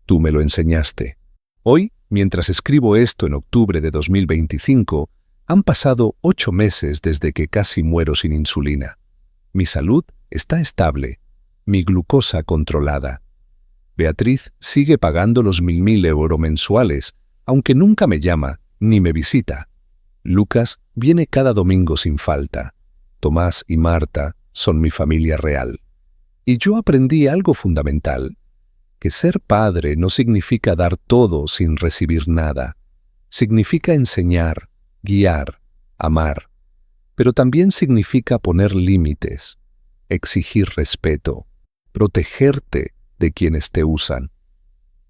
Tú me lo enseñaste. Hoy, mientras escribo esto en octubre de 2025, han pasado 8 meses desde que casi muero sin insulina. Mi salud está estable, mi glucosa controlada. Beatriz sigue pagando los 1.000 euros mensuales, aunque nunca me llama ni me visita. Lucas viene cada domingo sin falta. Tomás y Marta son mi familia real. Y yo aprendí algo fundamental, que ser padre no significa dar todo sin recibir nada. Significa enseñar, guiar, amar. Pero también significa poner límites, exigir respeto, protegerte de quienes te usan.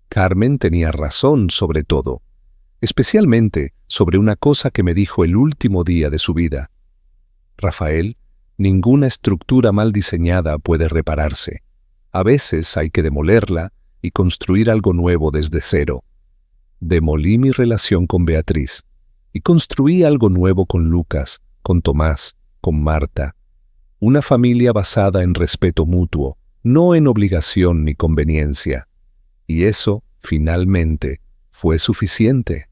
Carmen tenía razón sobre todo, especialmente sobre una cosa que me dijo el último día de su vida. Rafael, ninguna estructura mal diseñada puede repararse. A veces hay que demolerla y construir algo nuevo desde cero. Demolí mi relación con Beatriz y construí algo nuevo con Lucas, con Tomás, con Marta. Una familia basada en respeto mutuo, no en obligación ni conveniencia. Y eso, finalmente, fue suficiente.